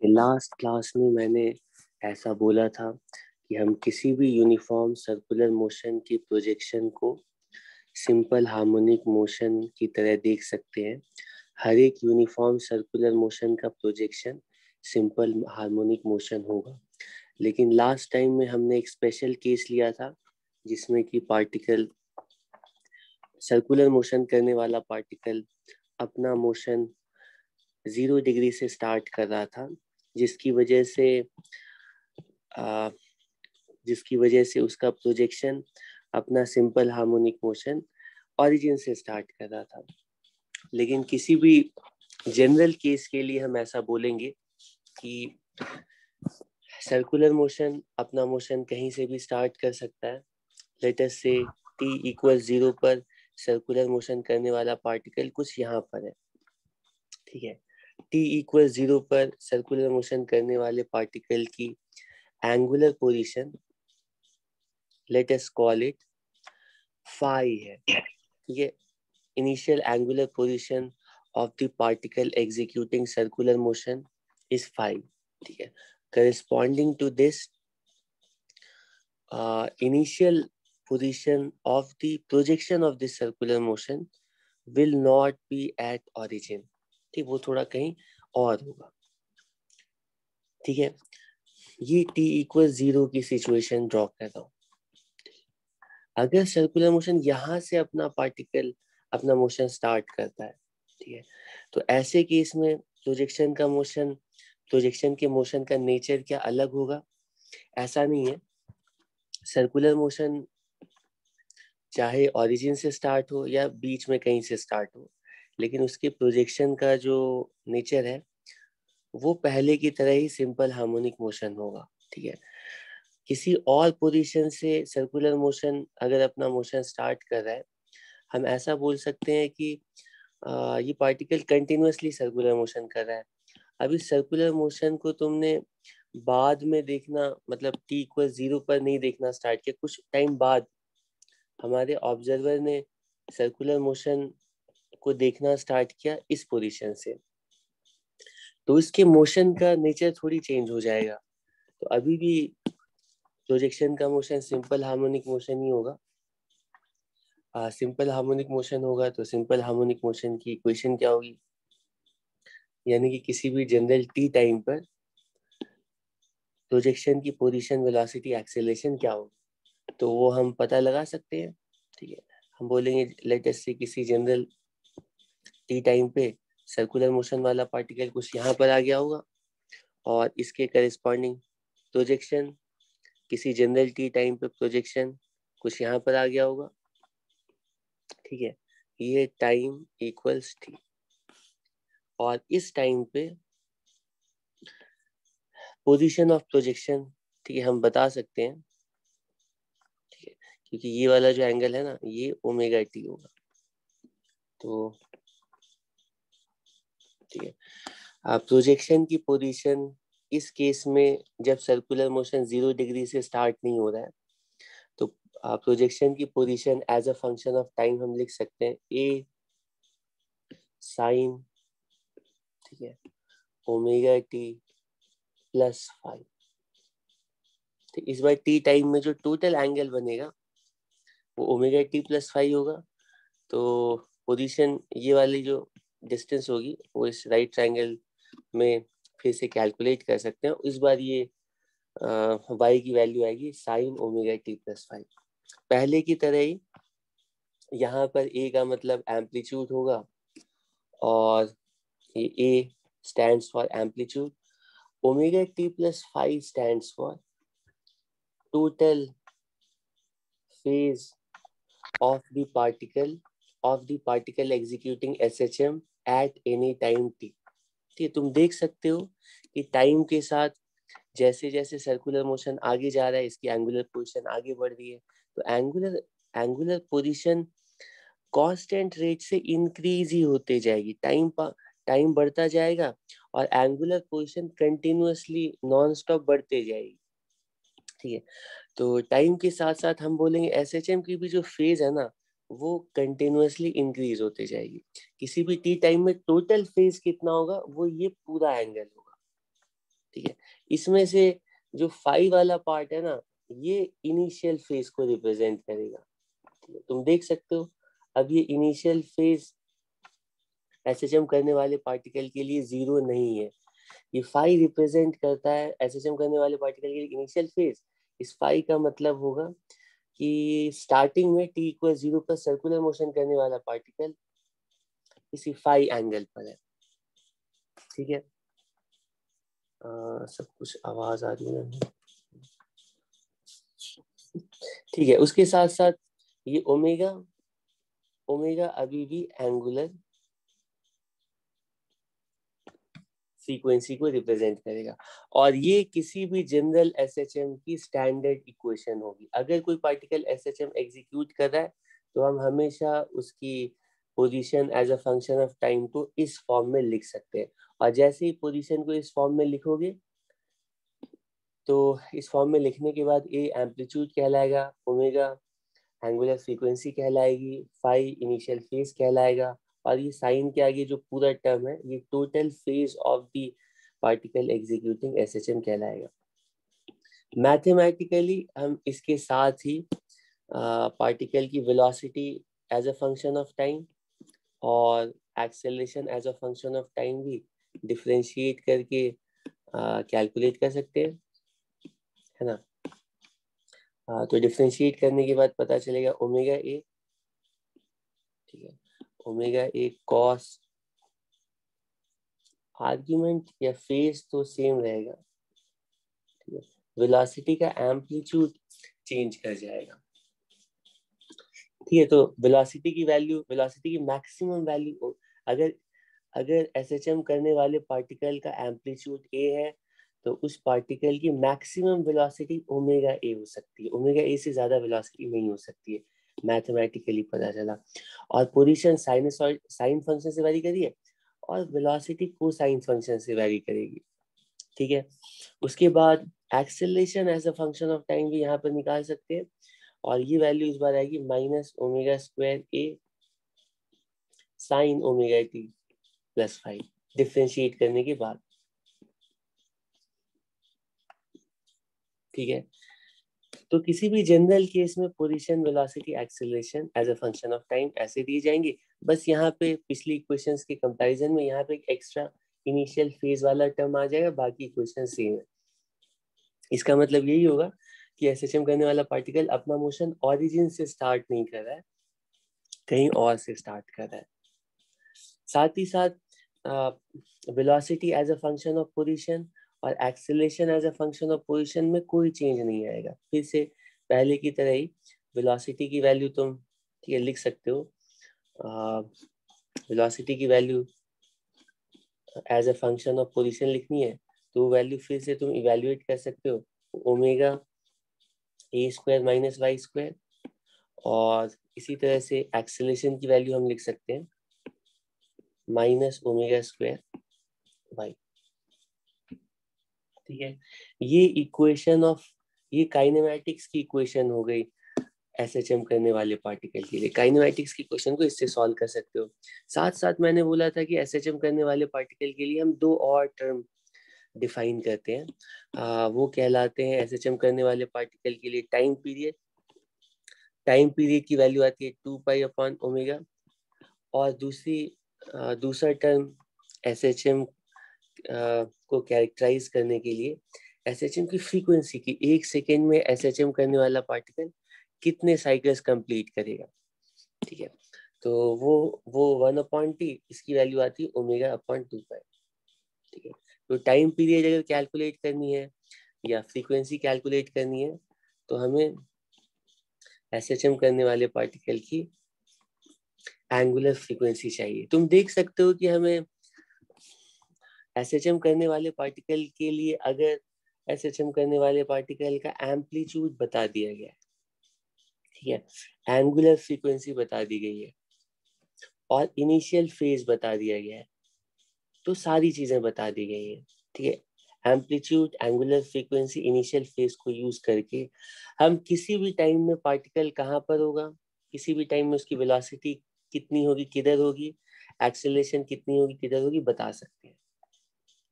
Last class में मैंने ऐसा बोला था कि हम किसी भी यूनिफॉर्म सर्कुलर मोशन की प्रोजेक्शन को सिंपल हार्मोनिक मोशन की तरह देख सकते हैं। हर एक यूनिफॉर्म सर्कुलर मोशन का प्रोजेक्शन सिंपल हार्मोनिक मोशन होगा। लेकिन लास्ट टाइम में हमने एक स्पेशल केस लिया था जिसमें कि पार्टिकल, सर्कुलर मोशन करने वाला पार्टिकल अपना मोशन 0 डिग्री से स्टार्ट कर रहा था, जिसकी वजह से उसका प्रोजेक्शन अपना सिंपल हार्मोनिक मोशन ओरिजिन से स्टार्ट कर रहा था। लेकिन किसी भी जनरल केस के लिए हम ऐसा बोलेंगे कि सर्कुलर मोशन अपना मोशन कहीं से भी स्टार्ट कर सकता है। लेट अस से t=0 पर सर्कुलर मोशन करने वाला पार्टिकल कुछ यहाँ पर है, ठीक है। t=0 पर सर्कुलर मोशन करने वाले पार्टिकल की angular position, let us call it phi है, ठीक है। Initial angular position of the particle executing circular motion is phi, ठीक है। Corresponding to this initial position of the projection of this circular motion will not be at origin, ठीक, वो थोड़ा कहीं और होगा, ठीक है। ये t=0 की सिचुएशन ड्रॉ कर रहा हूं। अगर सर्कुलर मोशन यहाँ से अपना पार्टिकल अपना मोशन स्टार्ट करता है, ठीक है, तो ऐसे केस में प्रोजेक्शन के मोशन का नेचर क्या अलग होगा? ऐसा नहीं है। सर्कुलर मोशन चाहे ओरिजिन से स्टार्ट हो या बीच में कहीं से स्टार्ट हो, लेकिन उसके प्रोजेक्शन का जो नेचर है वो पहले की तरह ही सिंपल हार्मोनिक मोशन होगा, ठीक है। किसी और पोजीशन से सर्कुलर मोशन अगर अपना मोशन स्टार्ट कर रहा है, हम ऐसा बोल सकते हैं कि ये पार्टिकल कंटिन्यूअसली सर्कुलर मोशन कर रहा है। अभी सर्कुलर मोशन को तुमने बाद में देखना, मतलब t=0 पर नहीं देखना स्टार्ट किया, कुछ टाइम बाद हमारे ऑब्जर्वर ने सर्कुलर मोशन को देखना स्टार्ट किया इस पोजीशन से, तो इसके मोशन का नेचर थोड़ी चेंज हो जाएगा। तो अभी भी प्रोजेक्शन का मोशन सिंपल हार्मोनिक मोशन ही होगा। सिंपल हार्मोनिक मोशन होगा तो सिंपल हार्मोनिक मोशन की इक्वेशन क्या होगी, यानी कि किसी भी जनरल टी टाइम पर प्रोजेक्शन की पोजीशन, वेलोसिटी, एक्सेलरेशन क्या होगी, तो वो हम पता लगा सकते हैं, ठीक है। हम बोलेंगे लेट अस से किसी जनरल टी टाइम पे सर्कुलर मोशन वाला पार्टिकल कुछ यहाँ पर आ गया होगा और इसके करेस्पॉन्डिंग प्रोजेक्शन किसी जनरल टी टाइम पे प्रोजेक्शन कुछ यहाँ पर आ गया होगा, ठीक है। ये टाइम इक्वल्स टी, और इस टाइम पे पोजीशन ऑफ प्रोजेक्शन, ठीक है, हम बता सकते हैं, ठीक है, क्योंकि ये वाला जो एंगल है ना, ये ओमेगा टी होगा। तो ठीक है, प्रोजेक्शन की पोजीशन इस केस में जब सर्कुलर मोशन 0 डिग्री से स्टार्ट नहीं हो रहा है, तो प्रोजेक्शन की position as a function of time हम लिख सकते हैं ए साइन, ठीक है, ओमेगा टी प्लस फाइव। तो इस बार टी टाइम में जो टोटल एंगल बनेगा वो ओमेगा टी प्लस फाइव होगा। तो पोजीशन ये वाली जो डिस्टेंस होगी वो इस राइट ट्रायंगल में फिर से कैलकुलेट कर सकते हैं। इस बार ये y की वैल्यू आएगी sign omega t plus five. पहले की तरह ही यहाँ पर a का मतलब एम्पलीट्यूड होगा और ये a stands for amplitude, omega t plus five stands for total phase of the particle executing SHM at any time t। ठीक, तुम देख सकते हो कि टाइम के साथ जैसे जैसे सर्कुलर मोशन आगे जा रहा है, इसकी एंगुलर पोजीशन आगे बढ़ रही है, तो एंगुलर पोजीशन कांस्टेंट रेट से इंक्रीज ही होते जाएगी। टाइम बढ़ता जाएगा और angular position continuously non stop बढ़ते जाएगी, ठीक है। तो टाइम के साथ साथ हम बोलेंगे एसएचएम की भी जो फेज है ना, वो कंटिन्यूअसली इंक्रीज होते जाएगी। किसी भी टी टाइम में टोटल फेज कितना होगा, वो ये पूरा एंगल होगा। ठीक है, इसमें से जो 5 वाला पार्ट है ना, ये इनिशियल फेज को रिप्रेजेंट करेगा। तुम देख सकते हो अब ये इनिशियल फेज एसएचएम करने वाले पार्टिकल के लिए 0 नहीं है। ये 5 रिप्रेजेंट करता है एसएचएम करने वाले पार्टिकल के लिए इनिशियल फेज। इस 5 का मतलब होगा कि स्टार्टिंग में t इक्वल 0 पर सर्कुलर मोशन करने वाला पार्टिकल इसी 5 एंगल पर है। ठीक है, सब कुछ आवाज आ रही है। ठीक है, उसके साथ साथ ये ओमेगा, ओमेगा अभी भी एंगुलर फ्रीक्वेंसी को रिप्रेजेंट करेगा, और ये किसी भी जनरल एसएचएम की स्टैंडर्ड इक्वेशन होगी। अगर कोई पार्टिकल एसएचएम एग्जीक्यूट कर रहा है तो हम हमेशा उसकी position as a function of time को इस फॉर्म में लिख सकते हैं। और जैसे ही पोजीशन को इस फॉर्म में लिखोगे तो इस फॉर्म में लिखने के बाद ए एम्पलीट्यूड कहलाएगा, ओमेगा एंगुलर फ्रीक्वेंसी कहलाएगी, फाई इनिशियल फेज कहलाएगा, और ये साइन के आगे जो पूरा टर्म है ये total phase of the particle executing SHM कहलाएगा। मैथमेटिकली हम इसके साथ ही पार्टिकल की velocity as a function of time और acceleration as a function of time भी डिफरेंशिएट करके कैलकुलेट कर सकते हैं, है ना। तो डिफरेंशिएट करने के बाद पता चलेगा ओमेगा ए, ठीक है, ओमेगा ए कॉस, आर्ग्यूमेंट या फेज तो सेम रहेगा, ठीक है, वेलोसिटी का एम्पलीट्यूड चेंज कर जाएगा। ठीक है, तो वेलोसिटी की वैल्यू, वेलोसिटी की मैक्सिमम वैल्यू, अगर अगर एसएचएम करने वाले पार्टिकल का एम्पलीट्यूड ए है तो उस पार्टिकल की मैक्सिमम वेलोसिटी ओमेगा ए हो सकती है, ओमेगा ए से ज्यादा वेलोसिटी नहीं हो सकती है, मैथमेटिकली पता चला। और पोजीशन साइनसॉइड साइन फंक्शन से वेरी करिए और वेलोसिटी कोसाइन फंक्शन से वेरी करेगी। ठीक है, उसके बाद acceleration as a function of time भी यहाँ पर निकाल सकते हैं, और ये वैल्यू इस बार आएगी minus omega square A sine omega t plus 5 differentiate करने के बाद। ठीक है, तो किसी भी जनरल केस में position velocity acceleration as a function of time ऐसे दिए जाएंगे। बस यहाँ पे पिछली इक्वेशंस के कंपैरिजन में यहाँ पे एक एक्स्ट्रा इनिशियल फेज वाला टर्म आ जाएगा, बाकी इक्वेशन सेम है। इसका मतलब यही होगा कि एसएचएम करने वाला पार्टिकल अपना मोशन ओरिजिन से स्टार्ट नहीं कर रहा है, कहीं और से स्टार्ट कर रहा है। साथ ही साथ velocity as a function of position और acceleration as a function of position में कोई चेंज नहीं आएगा। फिर से पहले की तरह ही वेलोसिटी की वैल्यू तुम, ठीक है, लिख सकते हो, वेलोसिटी की value as a function of position लिखनी है तो वैल्यू फिर से तुम इवेल्युएट कर सकते हो, omega A square minus Y square, और इसी तरह से एक्सेलरेशन की वैल्यू हम लिख सकते हैं माइनस ओमेगा स्क्वायर वाई। ठीक है, ये इक्वेशन ऑफ, ये काइनेमैटिक्स की इक्वेशन हो गई एसएचएम करने वाले पार्टिकल के लिए। काइनेमैटिक्स की क्वेश्चन को इससे सॉल्व कर सकते हो। साथ साथ मैंने बोला था कि एसएचएम करने वाले पार्टिकल के लिए हम दो और टर्म डिफाइन करते हैं, वो कहलाते हैं एसएचएम करने वाले पार्टिकल के लिए टाइम पीरियड। टाइम पीरियड की वैल्यू आती है 2 पाई अपॉन ओमेगा, और दूसरा टर्म एसएचएम को कैरेक्टराइज करने के लिए एसएचएम की फ्रीक्वेंसी की, 1 सेकेंड में एसएचएम करने वाला पार्टिकल कितने साइकिल्स कंप्लीट करेगा। ठीक है, तो वो 1/t, इसकी वैल्यू आती है ओमेगा अपॉन 2 पाई। ठीक है, तो टाइम पीरियड अगर कैलकुलेट करनी है या फ्रीक्वेंसी कैलकुलेट करनी है तो हमें एसएचएम करने वाले पार्टिकल की एंगुलर फ्रीक्वेंसी चाहिए। तुम देख सकते हो कि हमें एसएचएम करने वाले पार्टिकल के लिए अगर एसएचएम करने वाले पार्टिकल का एम्पलीट्यूड बता दिया गया है, ठीक है, एंगुलर फ्रीक्वेंसी बता दी गई है और इनिशियल फेज बता दिया गया है, तो सारी चीजें बता दी गई है। ठीक है, amplitude, angular frequency, initial phase को यूज करके हम किसी भी टाइम में पार्टिकल कहाँ पर होगा किसी भी टाइम में उसकी वेलोसिटी कितनी होगी, किधर होगी, एक्सेलरेशन कितनी होगी, किधर होगी, बता सकते हैं।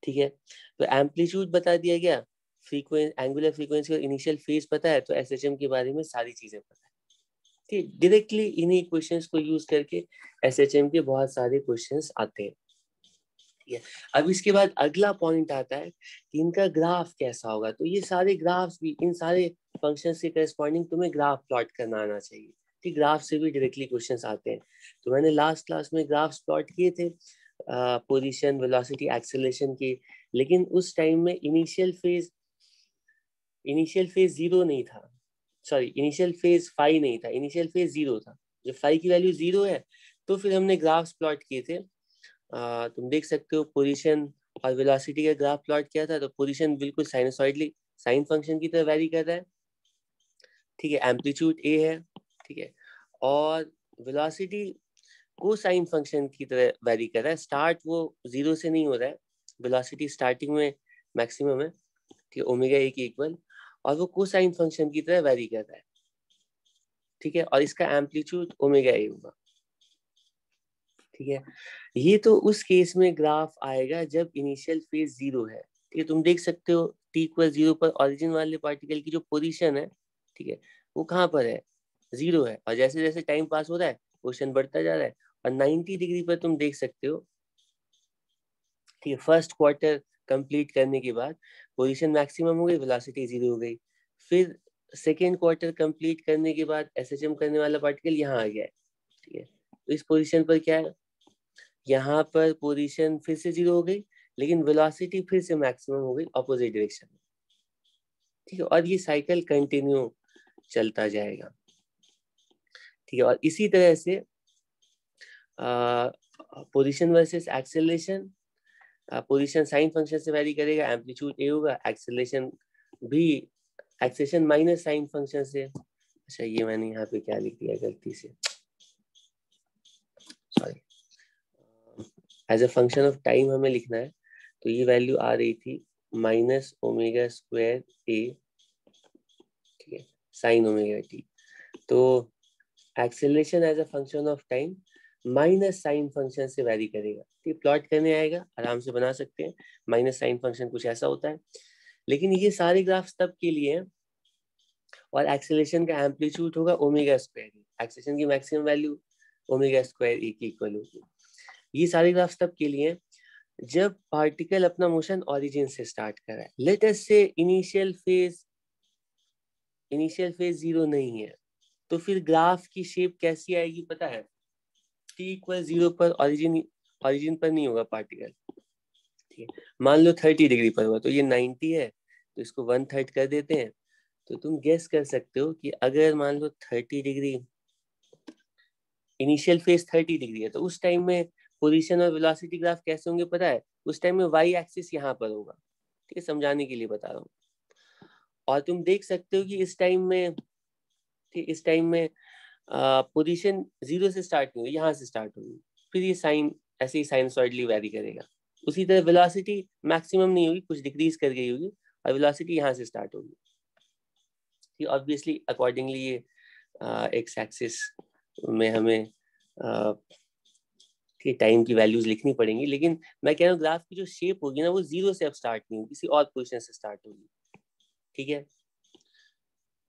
ठीक है, तो एम्पलीट्यूड बता दिया गया, एंगुलर फ्रीक्वेंसी और इनिशियल फेज पता है, तो एसएचएम के बारे में सारी चीजें पता है। ठीक, डायरेक्टली इन्हीं क्वेश्चंस को यूज करके एसएचएम के बहुत सारे क्वेश्चंस आते हैं। ठीक है, अब इसके बाद अगला पॉइंट आता है कि इनका ग्राफ कैसा होगा। तो ये सारे ग्राफ्स भी, इन सारे फंक्शंस के करस्पॉन्डिंग तुम्हें ग्राफ प्लॉट करना आना चाहिए। ठीक, ग्राफ से भी डायरेक्टली क्वेश्चंस आते हैं। तो मैंने लास्ट क्लास में ग्राफ्स प्लॉट किए थे पोजीशन, वेलोसिटी, एक्सेलरेशन के, लेकिन उस टाइम में इनिशियल फेज जीरो नहीं था, सॉरी इनिशियल फेज फाई नहीं था, इनिशियल फेज जीरो था। जब फाई की वैल्यू जीरो है तो फिर हमने ग्राफ्स प्लॉट किए थे। तुम देख सकते हो पोजीशन और वेलोसिटी का ग्राफ प्लॉट किया था। तो पोजीशन बिल्कुल साइनसॉइडली साइन फंक्शन की तरह वेरी कर रहा है। ठीक है, एम्पलीट्यूड ए है। ठीक है, और वेलोसिटी कोसाइन फंक्शन की तरह वेरी कर रहा है। स्टार्ट वो जीरो से नहीं हो रहा है, वेलोसिटी स्टार्टिंग में मैक्सिमम है। ठीक है, ओमेगा ए की इक्वल, और वो कोसाइन फंक्शन की तरह वेरी कर रहा है। ठीक है, और इसका एम्पलीट्यूड ओमेगा ए होगा। ठीक है, ये तो उस केस में ग्राफ आएगा जब इनिशियल फेज जीरो है। ठीक है, तुम देख सकते हो टी इक्वल जीरो पर ओरिजिन वाले पार्टिकल की जो पोजीशन है, ठीक है, वो कहाँ पर है, जीरो है। और जैसे जैसे टाइम पास हो रहा है पोजीशन बढ़ता जा रहा है, और 90 डिग्री पर तुम देख सकते हो। ठीक है, फर्स्ट क्वार्टर कंप्लीट करने के बाद पोजीशन मैक्सिमम हो गई, वेलोसिटी जीरो हो गई। फिर सेकेंड क्वार्टर कंप्लीट करने के बाद एसएचएम करने वाला पार्टिकल यहाँ आ गया है। ठीक है, तो इस पोजीशन पर क्या है, यहाँ पर पोजीशन फिर से जीरो हो गई, लेकिन वेलोसिटी फिर से मैक्सिमम हो गई अपोजिट डायरेक्शन में। ठीक है, और ये साइकिल कंटिन्यू चलता जाएगा। ठीक है, और इसी तरह से position versus acceleration, position sign function से वेरी करेगा, एम्पलीट्यूड ए होगा, एक्सेलरेशन भी एक्सेलरेशन माइनस साइन फंक्शन से। अच्छा, ये मैंने यहाँ पे क्या लिख दिया गलती से, sorry, as a function of time हमें लिखना है। तो ये वैल्यू आ रही थी माइनस ओमेगा स्क्वायर ए, ठीक है, साइन ओमेगा टी। तो acceleration as a function of time minus sine function से वेरी करेगा। ठीक, प्लॉट करने आएगा, आराम से बना सकते हैं। माइनस साइन फंक्शन कुछ ऐसा होता है। लेकिन ये सारे ग्राफ्स तब के लिए हैं, और एक्सेलरेशन का एम्पलीट्यूड होगा ओमेगा स्क्वायर, एक्सेलरेशन की मैक्सिमम वैल्यू ओमेगा स्क्वायर ए की इक्वल होगी। ये सारे ग्राफ्स तब के लिए जब पार्टिकल अपना मोशन ओरिजिन से स्टार्ट कर रहा है। लेट अस से इनिशियल फेज जीरो नहीं है, तो फिर ग्राफ की शेप कैसी आएगी पता है, टी इक्वल जीरो पर ओरिजिन पर नहीं होगा पार्टिकल। ठीक है, मान लो 30 डिग्री पर हुआ, तो ये 90 है, तो इसको 1/3 कर देते हैं। तो तुम गेस कर सकते हो कि अगर मान लो 30 डिग्री, इनिशियल फेज 30 डिग्री है, तो उस टाइम में पोजीशन और वेलोसिटी ग्राफ कैसे होंगे पता है, उस टाइम में वाई एक्सिस यहाँ पर होगा। ठीक है, समझाने के लिए बता रहा हूँ। और तुम देख सकते हो कि इस टाइम में, ठीक, इस टाइम में पोजीशन जीरो से स्टार्ट नहीं होगी, यहाँ से स्टार्ट होगी। फिर ये साइन ऐसे ही साइनसॉइडली वेरी करेगा। उसी तरह वेलोसिटी मैक्सिमम नहीं होगी, कुछ डिक्रीज कर गई होगी, और वेलोसिटी यहाँ से स्टार्ट होगी। ठीक, ऑब्वियसली अकॉर्डिंगली ये एक्स एक्सिस में हमें टाइम की वैल्यूज लिखनी पड़ेंगी। लेकिन मैं कह रहा हूँ ग्राफ की जो शेप होगी ना, वो जीरो से अब स्टार्ट नहीं होगी, किसी और पोजीशन से स्टार्ट होगी। ठीक है,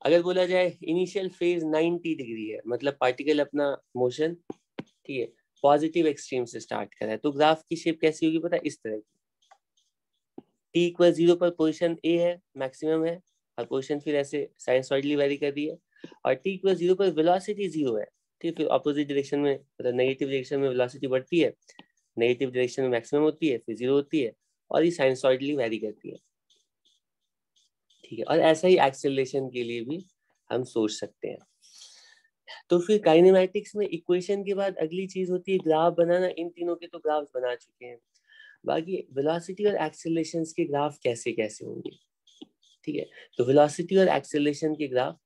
अगर बोला जाए इनिशियल फेज 90 डिग्री है, मतलब पार्टिकल अपना मोशन, ठीक है, पॉजिटिव एक्सट्रीम से स्टार्ट कर रहा है, तो ग्राफ की शेप कैसी होगी पता है, इस तरह की। टी इक्वल जीरो पर पोजीशन ए है, मैक्सिमम है, और पोजीशन फिर ऐसे साइनसॉइडली वेरी कर रही है। और टी इक्वल जीरो पर वेलोसिटी जीरो है, ठीक, फिर अपोजिट डायरेक्शन में, मतलब नेगेटिव डायरेक्शन में वेलोसिटी बढ़ती है, नेगेटिव डायरेक्शन में मैक्सिमम होती है, फिर जीरो होती है, और ये साइनसॉइडली वेरी करती है। ठीक है, और ऐसा ही एक्सेलरेशन के लिए भी हम सोच सकते हैं। तो फिर काइनेमैटिक्स में इक्वेशन के बाद अगली चीज होती है ग्राफ बनाना। इन तीनों के तो ग्राफ बना चुके हैं, बाकी वेलोसिटी और एक्सेलरेशन के ग्राफ कैसे कैसे होंगे। ठीक है, तो वेलोसिटी और एक्सेलरेशन के ग्राफ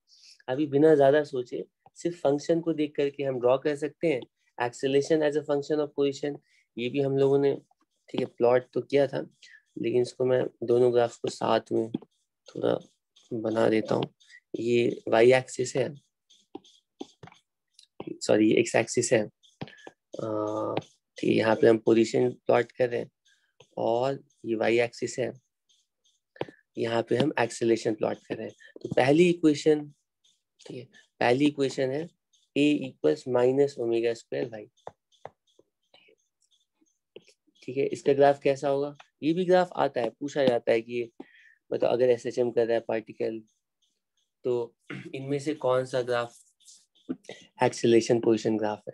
अभी बिना ज्यादा सोचे सिर्फ फंक्शन को देख करके हम ड्रॉ कर सकते हैं। Acceleration as a function of position, ये भी हम लोगों ने, ठीक है, प्लॉट तो किया था, लेकिन इसको मैं दोनों ग्राफ को साथ में थोड़ा बना देता हूँ। ये वाई एक्सिस है, सॉरी एक्स एक्सिस है, ठीक है, यहाँ पे हम पोजीशन प्लॉट कर रहे हैं, और ये वाई एक्सिस है, यहाँ पे हम एक्सेलरेशन प्लॉट कर रहे हैं। तो पहली इक्वेशन, ठीक है, पहली इक्वेशन है a equals minus omega square Y, ठीक है। इसका ग्राफ कैसा होगा, ये भी ग्राफ आता है, पूछा जाता है कि मतलब अगर एसएचएम कर रहा है पार्टिकल तो इनमें से कौन सा ग्राफ एक्सेलरेशन पोजीशन ग्राफ है।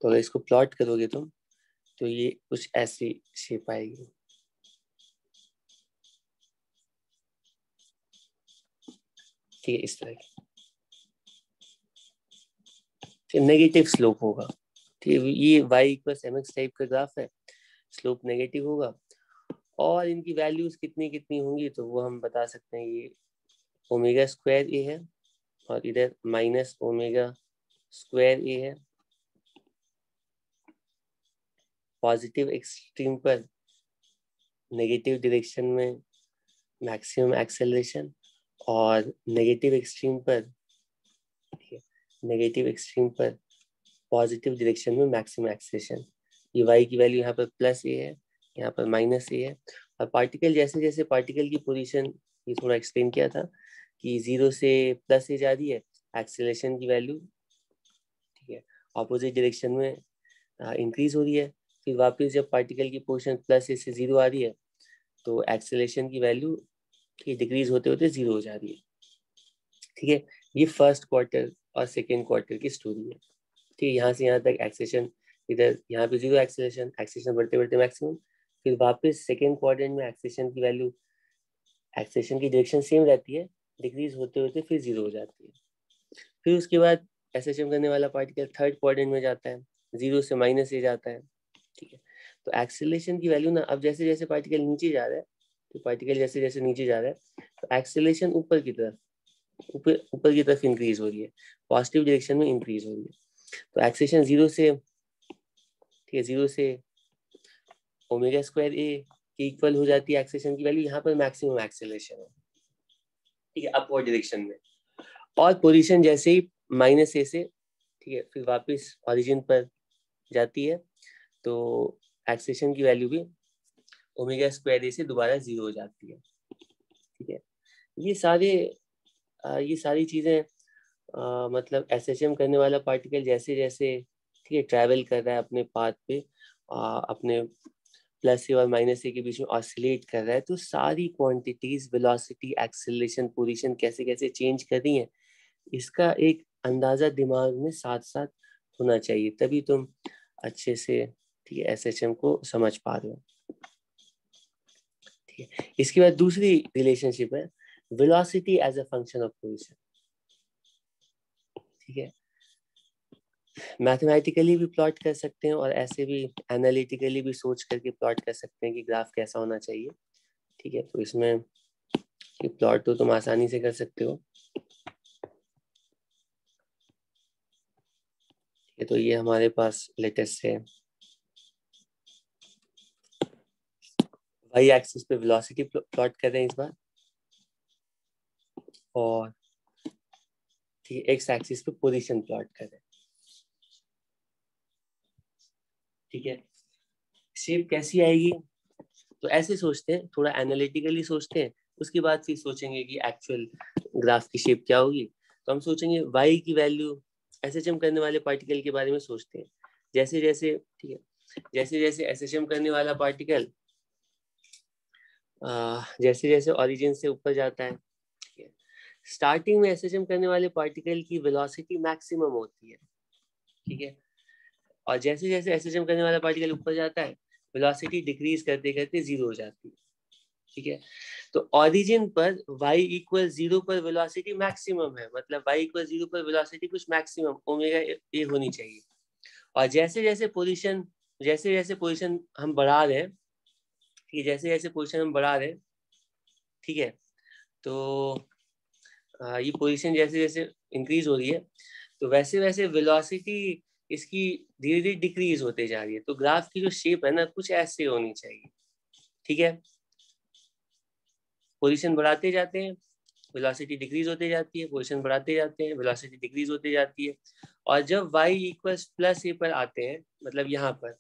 तो अगर इसको प्लॉट करोगे तुम तो ये कुछ ऐसी शेप आएगी, ठीक है, इस तरह की नेगेटिव स्लोप होगा, ठीक है। ये y इक्वल्स mx टाइप का ग्राफ है, स्लोप नेगेटिव होगा, और इनकी वैल्यूज कितनी कितनी होंगी तो वो हम बता सकते हैं। ये ओमेगा स्क्वायर ए है, और इधर माइनस ओमेगा स्क्वायर ए है। पॉजिटिव एक्सट्रीम पर नेगेटिव डायरेक्शन में मैक्सिमम एक्सेलरेशन, और नेगेटिव एक्सट्रीम पर, नेगेटिव एक्सट्रीम पर पॉजिटिव डायरेक्शन में मैक्सिमम एक्सेलरेशन। ये y की वैल्यू यहाँ पर प्लस ए है, यहाँ पर माइनस ए है। और पार्टिकल जैसे जैसे पार्टिकल की पोजीशन, ये थोड़ा एक्सप्लेन किया था कि 0 से प्लस ए जा रही है, एक्सेलरेशन की वैल्यू, ठीक है, ऑपोजिट डायरेक्शन में इंक्रीज हो रही है। फिर वापस जब पार्टिकल की पोजीशन प्लस ए से 0 आ रही है तो एक्सेलरेशन की वैल्यू, ठीक है, डिक्रीज होते होते 0 हो जा रही है, ठीक है। ये फर्स्ट क्वार्टर और सेकेंड क्वार्टर की स्टोरी है, ठीक है। यहाँ से यहाँ तक एक्सेलरेशन, इधर यहाँ पे 0 एक्सेलरेशन, एक्सेलरेशन बढ़ते बढ़ते मैक्सिमम, फिर वापस सेकेंड क्वाड्रेंट में एक्सेलरेशन की वैल्यू, एक्सेलरेशन की डायरेक्शन सेम रहती है, डिक्रीज होते होते फिर 0 हो जाती है। फिर उसके बाद एक्सेलरेशन करने वाला पार्टिकल थर्ड क्वाड्रेंट में जाता है, 0 से माइनस ए जाता है, ठीक है। तो एक्सेलरेशन की वैल्यू ना, अब जैसे जैसे पार्टिकल नीचे जा रहा है, तो पार्टिकल जैसे जैसे नीचे जा रहा है तो एक्सेलरेशन ऊपर की तरफ, ऊपर की तरफ इंक्रीज हो रही है, पॉजिटिव डायरेक्शन में इंक्रीज हो रही है। तो एक्सेलरेशन 0 से, ठीक है, 0 से ओमेगा स्क्वायर ए के इक्वल हो जाती है एक्सेलरेशन की वैल्यू, यहाँ पर मैक्सिमम एक्सेलरेशन है, ठीक है, अपवर्ड डायरेक्शन में। और पोजीशन जैसे ही माइनस ए से, ठीक है, फिर वापस ओरिजिन पर जाती है तो एक्सेलरेशन की वैल्यू भी ओमेगा स्क्वायर ए से दोबारा 0 हो जाती है, ठीक है। ये सारे ये सारी चीजें मतलब एसएचएम करने वाला पार्टिकल जैसे जैसे, ठीक है, ट्रैवल कर रहा है अपने पाथ पे, अपने प्लस ए और माइनस ए के बीच में ऑसिलेट कर रहा है, तो सारी क्वांटिटीज, वेलोसिटी, एक्सेलरेशन, पोजीशन कैसे कैसे चेंज कर रही है, इसका एक अंदाजा दिमाग में साथ साथ होना चाहिए, तभी तुम अच्छे से, ठीक है, एसएचएम को समझ पा रहे हो, ठीक है। इसके बाद दूसरी रिलेशनशिप है velocity as a function of position, ठीक है। मैथमेटिकली भी प्लॉट कर सकते हैं और ऐसे भी एनालिटिकली भी सोच करके प्लॉट कर सकते हैं कि ग्राफ कैसा होना चाहिए, ठीक है। तो इसमें प्लॉट तो तुम आसानी से कर सकते हो, ये तो ये हमारे पास लेटेस्ट है, वाई एक्सिस पे वेलोसिटी प्लॉट कर रहे हैं इस बार, और ठीक है एक्स एक्सिस पे पोजीशन प्लॉट कर रहे हैं, ठीक है। शेप कैसी आएगी, तो ऐसे सोचते हैं, थोड़ा एनालिटिकली सोचते हैं, उसके बाद फिर सोचेंगे कि एक्चुअल ग्राफ की शेप क्या होगी। तो हम सोचेंगे y की वैल्यू, एसएचएम करने वाले पार्टिकल के बारे में सोचते हैं, जैसे जैसे, ठीक है, जैसे जैसे एसएचएम करने वाला पार्टिकल जैसे जैसे ओरिजिन से ऊपर जाता है, ठीक है, स्टार्टिंग में एसएचएम करने वाले पार्टिकल की वेलोसिटी मैक्सिमम होती है, ठीक है, और जैसे जैसे एसएचएम करने वाला पार्टिकल ऊपर जाता है वेलोसिटी डिक्रीज करते करते 0 हो जाती है, ठीक है। तो ओरिजिन पर y इक्वल 0 पर वेलोसिटी मैक्सिमम है, मतलब y इक्वल 0 पर वेलोसिटी कुछ मैक्सिमम ओमेगा ए होनी चाहिए, और जैसे जैसे पोजीशन हम बढ़ा रहे हैं, ठीक है, जैसे जैसे पोजीशन हम बढ़ा रहे हैं, ठीक है, तो ये पोजीशन जैसे जैसे इंक्रीज हो रही है तो वैसे वैसे वेलोसिटी इसकी धीरे धीरे डिक्रीज होते जा रही है। तो ग्राफ की जो शेप है ना कुछ ऐसे होनी चाहिए, ठीक है। पोजीशन बढ़ाते जाते हैं, वेलोसिटी डिक्रीज होते जाती है, पोजीशन बढ़ाते जाते हैं, वेलोसिटी डिक्रीज होते जाती है, और जब y इक्वल्स प्लस ए पर आते हैं, मतलब यहाँ पर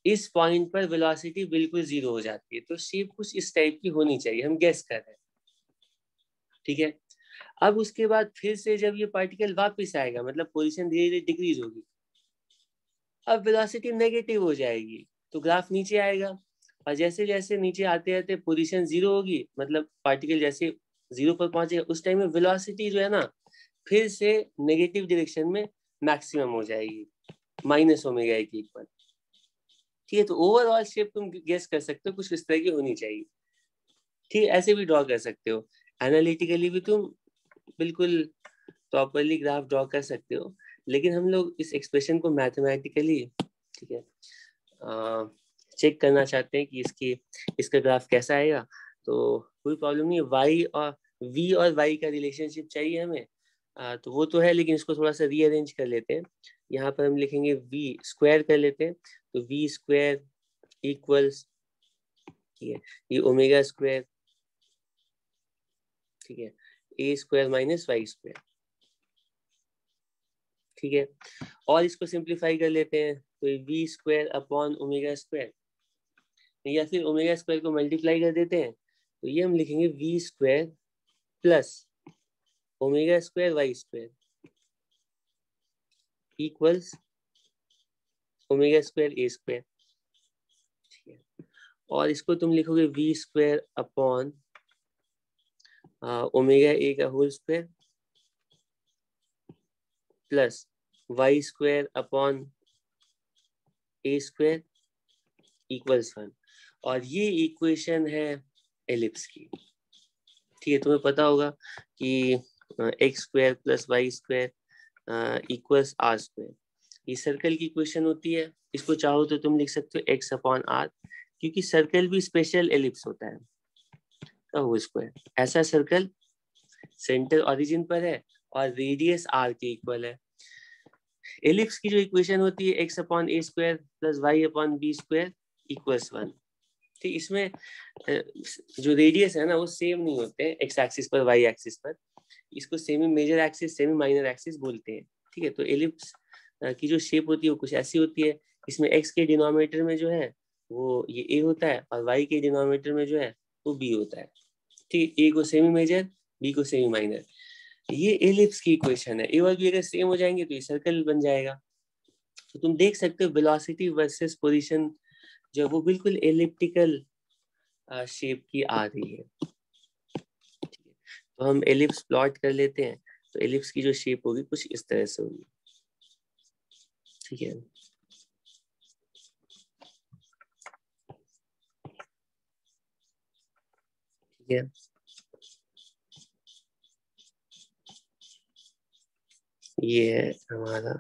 इस पॉइंट पर वेलोसिटी बिल्कुल जीरो हो जाती है। तो शेप कुछ इस टाइप की होनी चाहिए, हम गेस कर रहे हैं, ठीक है। अब उसके बाद फिर से जब ये पार्टिकल वापस आएगा, मतलब पोजीशन धीरे धीरे डिक्रीज होगी, अब वेलोसिटी नेगेटिव हो जाएगी, तो ग्राफ नीचे आएगा। और जैसे जैसे नीचे आते आते पोजीशन जीरो होगी, मतलब पार्टिकल जैसे जीरो पर पहुंचेगा, उस टाइम में वेलोसिटी जो है ना फिर से नेगेटिव डायरेक्शन में मैक्सिमम हो जाएगी, माइनस ओमेगा के इक्वल। ठीक है, तो ओवरऑल शेप तुम गेस कर सकते हो कुछ इस तरह की होनी चाहिए। ठीक है, ऐसे भी ड्रॉ कर सकते हो, एनालिटिकली भी तुम बिल्कुल प्रॉपरली ग्राफ ड्रॉ कर सकते हो, लेकिन हम लोग इस एक्सप्रेशन को मैथमेटिकली, ठीक है, चेक करना चाहते हैं कि इसका ग्राफ कैसा आएगा। तो कोई प्रॉब्लम नहीं है, वाई और वी और वाई का रिलेशनशिप चाहिए हमें, तो वो तो है, लेकिन इसको थोड़ा सा रीअरेंज कर लेते हैं। यहाँ पर हम लिखेंगे वी स्क्वायर कर लेते हैं, तो वी स्क्वायर इक्वल्स, ठीक है, ये ओमेगा स्क्वायर, ठीक है, A square minus Y square, ठीक है। और इसको सिंप्लीफाई कर लेते हैं, तो we square upon omega square, या फिर ओमेगा स्क्वायर को मल्टीप्लाई कर देते हैं, तो ये हम लिखेंगे v square plus omega square y square equals omega square A square, ठीक है। और इसको तुम लिखोगे v square upon omega A का whole square plus y square upon A square equals 1। और ये इक्वेशन है एलिप्स की। ठीक है, तुम्हें पता होगा कि x square plus y square equals r square, ये सर्कल की इक्वेशन होती है। इसको चाहो तो तुम लिख सकते हो एक्स अपॉन आर, क्योंकि सर्कल भी स्पेशल एलिप्स होता है का होल स्क्वायर। ऐसा सर्कल सेंटर ओरिजिन पर है और रेडियस आर के इक्वल है। एलिप्स की जो इक्वेशन होती है x upon A square plus y upon B square equals 1। ठीक, इसमें जो रेडियस है ना वो सेम नहीं होते हैं एक्स एक्सिस पर वाई एक्सिस पर, इसको semi major axis semi minor axis बोलते हैं। ठीक है, तो एलिप्स की जो शेप होती है वो कुछ ऐसी होती है, इसमें एक्स के डिनोमिनेटर में जो है वो ये ए होता है और वाई के डिनोमिनेटर में जो है वो बी होता है। ठीक, ए को सेमी मेजर, बी को सेमी माइनर, ये एलिप्स की इक्वेशन है। ए और बी अगर सेम हो जाएंगे तो ये सर्कल बन जाएगा। तो तुम देख सकते हो वेलोसिटी वर्सेस पोजीशन जो वो बिल्कुल एलिप्टिकल शेप की आ रही है। तो हम एलिप्स प्लॉट कर लेते हैं, तो एलिप्स की जो शेप होगी कुछ इस तरह से होगी। ठीक है, ठीक है, ये है हमारा।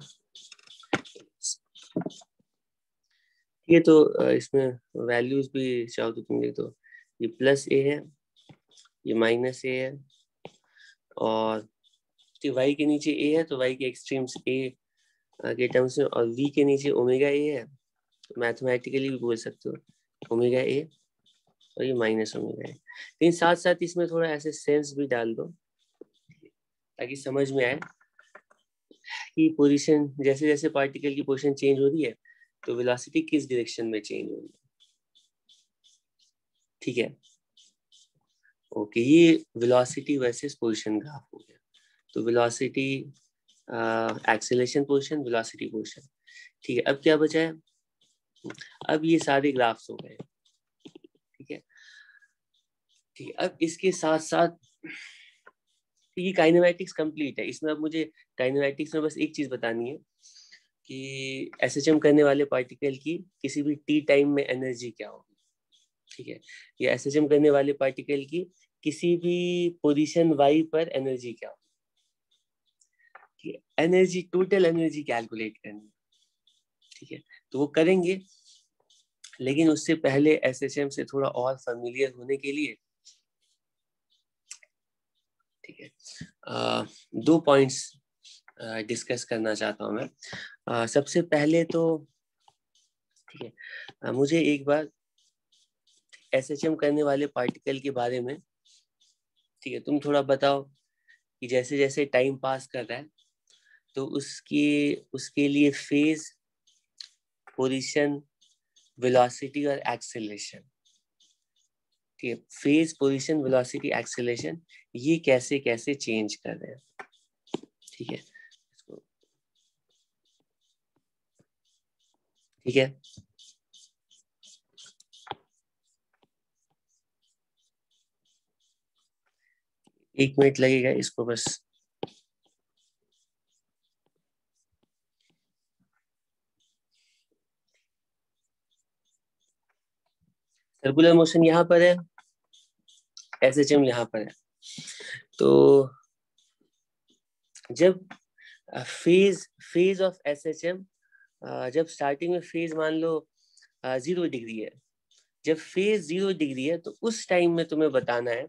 ठीक है, तो इसमें वैल्यूज भी चाहो तो तुम लिख दो, ये प्लस ए है, ये माइनस ए है, और वाई के नीचे ए है तो वाई के एक्सट्रीम्स ए के टर्म्स में, और वी के नीचे ओमेगा ए है, तो मैथमेटिकली भी बोल सकते हो ओमेगा ए और ये माइनस ओमेगा ए। लेकिन साथ साथ इसमें थोड़ा ऐसे सेंस भी डाल दो ताकि समझ में आए कि पोजीशन जैसे जैसे पार्टिकल की पोजीशन चेंज हो रही है तो वेलोसिटी किस डायरेक्शन में चेंज हो रही है। ठीक है, ओके, ये वेलोसिटी वर्सेस पोजीशन ग्राफ हो गया। तो velocity acceleration position, velocity position. ठीक है, अब क्या बचा है, अब ये सारे ग्राफ्स हो गए। ठीक है, ठीक है, अब इसके साथ साथ ये काइनेमैटिक्स कंप्लीट है। इसमें अब मुझे काइनेमैटिक्स में बस एक चीज बतानी है कि एसएचएम करने वाले पार्टिकल की किसी भी टी टाइम में एनर्जी क्या होगी। ठीक है, ये एसएचएम करने वाले पार्टिकल की किसी भी पोजीशन वाई पर एनर्जी क्या होगी। ठीक है, एनर्जी, टोटल एनर्जी कैलकुलेट करनी। ठीक है, तो वो करेंगे, लेकिन उससे पहले एसएचएम से थोड़ा और फेमिलियर होने के लिए, ठीक है, दो पॉइंट्स डिस्कस करना चाहता हूं मैं। सबसे पहले तो, ठीक है, मुझे एक बार एसएचएम करने वाले पार्टिकल के बारे में, ठीक है, तुम थोड़ा बताओ कि जैसे जैसे टाइम पास कर रहा है तो उसके लिए फेज, पोजीशन, वेलोसिटी और एक्सेलरेशन, ठीक है, फेज, पोजीशन, वेलोसिटी, एक्सेलरेशन, ये कैसे कैसे चेंज कर रहे हैं, ठीक है, ठीक है। एक मिनट लगेगा इसको बस। सर्कुलर मोशन यहाँ पर है, एसएचएम यहाँ पर है। तो जब फेज फेज ऑफ एसएचएम, जब स्टार्टिंग में फेज मान लो 0 डिग्री है, जब फेज 0 डिग्री है तो उस टाइम में तुम्हें बताना है